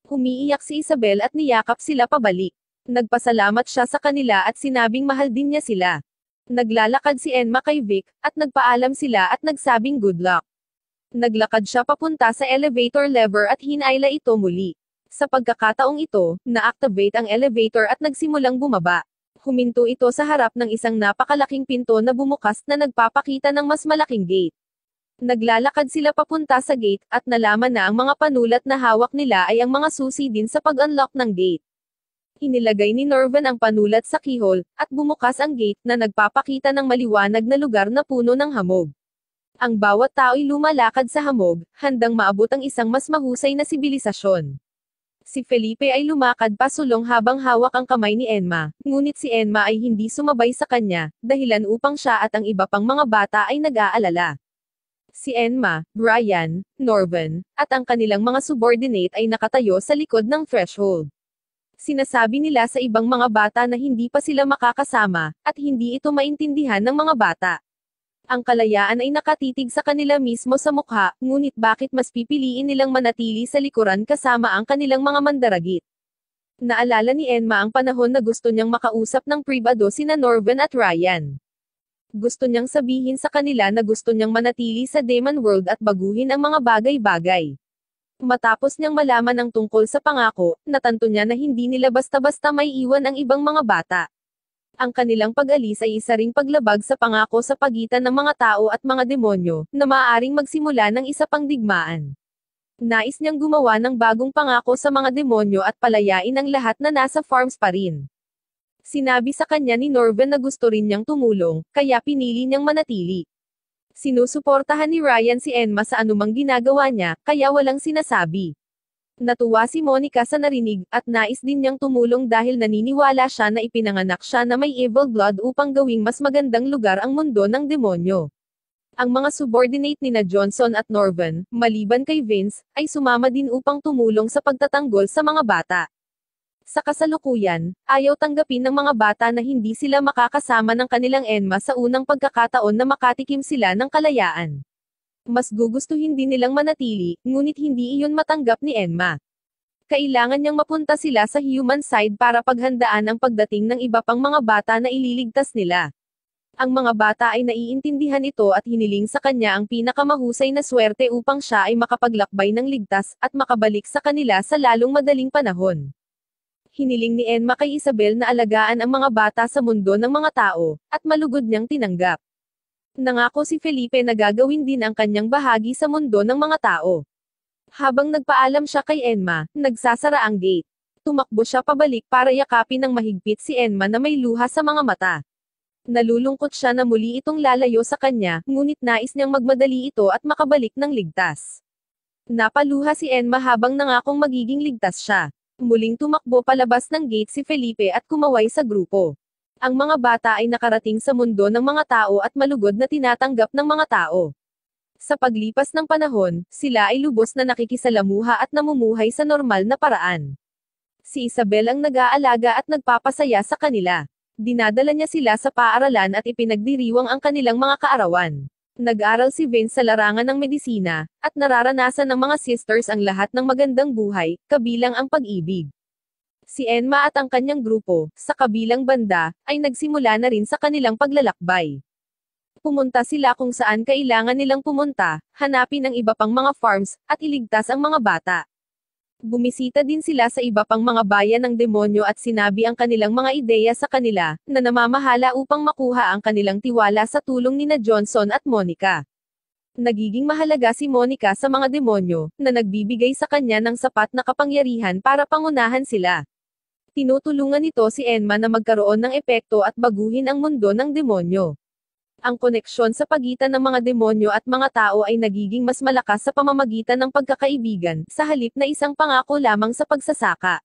Umiiyak si Isabel at niyakap sila pabalik. Nagpasalamat siya sa kanila at sinabing mahal din niya sila. Naglalakad si Enma kay Vic, at nagpaalam sila at nagsabing good luck. Naglakad siya papunta sa elevator lever at hinayla ito muli. Sa pagkakataong ito, na-activate ang elevator at nagsimulang bumaba. Huminto ito sa harap ng isang napakalaking pinto na bumukas na nagpapakita ng mas malaking gate. Naglalakad sila papunta sa gate, at nalaman na ang mga panulat na hawak nila ay ang mga susi din sa pag-unlock ng gate. Inilagay ni Norvan ang panulat sa keyhole, at bumukas ang gate na nagpapakita ng maliwanag na lugar na puno ng hamog. Ang bawat tao'y lumalakad sa hamog, handang maabot ang isang mas mahusay na sibilisasyon. Si Felipe ay lumakad pasulong habang hawak ang kamay ni Enma, ngunit si Enma ay hindi sumabay sa kanya, dahilan upang siya at ang iba pang mga bata ay nag-aalala. Si Enma, Brian, Norvan, at ang kanilang mga subordinate ay nakatayo sa likod ng threshold. Sinasabi nila sa ibang mga bata na hindi pa sila makakasama, at hindi ito maintindihan ng mga bata. Ang kalayaan ay nakatitig sa kanila mismo sa mukha, ngunit bakit mas pipiliin nilang manatili sa likuran kasama ang kanilang mga mandaragit? Naalala ni Enma ang panahon na gusto niyang makausap ng pribado sina Norvan at Ryan. Gusto niyang sabihin sa kanila na gusto niyang manatili sa Demon World at baguhin ang mga bagay-bagay. Matapos niyang malaman ang tungkol sa pangako, natanto niya na hindi nila basta-basta may iwan ang ibang mga bata. Ang kanilang pag-alis ay isa ring paglabag sa pangako sa pagitan ng mga tao at mga demonyo, na maaaring magsimula ng isa pang digmaan. Nais niyang gumawa ng bagong pangako sa mga demonyo at palayain ang lahat na nasa farms pa rin. Sinabi sa kanya ni Norvan na gusto rin niyang tumulong, kaya pinili niyang manatili. Sinusuportahan ni Ryan si Enma sa anumang ginagawa niya, kaya walang sinasabi. Natuwa si Monica sa narinig, at nais din niyang tumulong dahil naniniwala siya na ipinanganak siya na may evil blood upang gawing mas magandang lugar ang mundo ng demonyo. Ang mga subordinate nina Johnson at Norvan, maliban kay Vince, ay sumama din upang tumulong sa pagtatanggol sa mga bata. Sa kasalukuyan, ayaw tanggapin ng mga bata na hindi sila makakasama ng kanilang Enma sa unang pagkakataon na makatikim sila ng kalayaan. Mas gugustuhin din nilang manatili, ngunit hindi iyon matanggap ni Enma. Kailangan niyang mapunta sila sa human side para paghandaan ang pagdating ng iba pang mga bata na ililigtas nila. Ang mga bata ay naiintindihan ito at hiniling sa kanya ang pinakamahusay na swerte upang siya ay makapaglakbay ng ligtas, at makabalik sa kanila sa lalong madaling panahon. Hiniling ni Enma kay Isabel na alagaan ang mga bata sa mundo ng mga tao, at malugod niyang tinanggap. Nangako si Felipe na gagawin din ang kanyang bahagi sa mundo ng mga tao. Habang nagpaalam siya kay Enma, nagsasara ang gate. Tumakbo siya pabalik para yakapin ng mahigpit si Enma na may luha sa mga mata. Nalulungkot siya na muli itong lalayo sa kanya, ngunit nais niyang magmadali ito at makabalik ng ligtas. Napaluha si Enma habang nangakong magiging ligtas siya. Muling tumakbo palabas ng gate si Felipe at kumaway sa grupo. Ang mga bata ay nakarating sa mundo ng mga tao at malugod na tinatanggap ng mga tao. Sa paglipas ng panahon, sila ay lubos na nakikisalamuha at namumuhay sa normal na paraan. Si Isabel ang nag-aalaga at nagpapasaya sa kanila. Dinadala niya sila sa paaralan at ipinagdiriwang ang kanilang mga kaarawan. Nag-aral si Vince sa larangan ng medisina, at nararanasan ng mga sisters ang lahat ng magandang buhay, kabilang ang pag-ibig. Si Enma at ang kanyang grupo, sa kabilang banda, ay nagsimula na rin sa kanilang paglalakbay. Pumunta sila kung saan kailangan nilang pumunta, hanapin ang iba pang mga farms, at iligtas ang mga bata. Bumisita din sila sa iba pang mga bayan ng demonyo at sinabi ang kanilang mga ideya sa kanila, na namamahala upang makuha ang kanilang tiwala sa tulong nina Johnson at Monica. Nagiging mahalaga si Monica sa mga demonyo, na nagbibigay sa kanya ng sapat na kapangyarihan para pangunahan sila. Tinutulungan nito si Enma na magkaroon ng epekto at baguhin ang mundo ng demonyo. Ang koneksyon sa pagitan ng mga demonyo at mga tao ay nagiging mas malakas sa pamamagitan ng pagkakaibigan, sa halip na isang pangako lamang sa pagsasaka.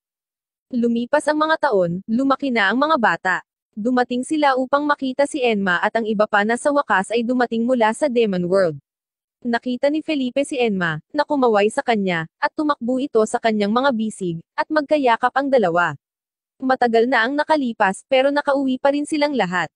Lumipas ang mga taon, lumaki na ang mga bata. Dumating sila upang makita si Enma at ang iba pa na sa wakas ay dumating mula sa Demon World. Nakita ni Felipe si Enma, na kumaway sa kanya, at tumakbo ito sa kanyang mga bisig, at magkayakap ang dalawa. Matagal na ang nakalipas, pero nakauwi pa rin silang lahat.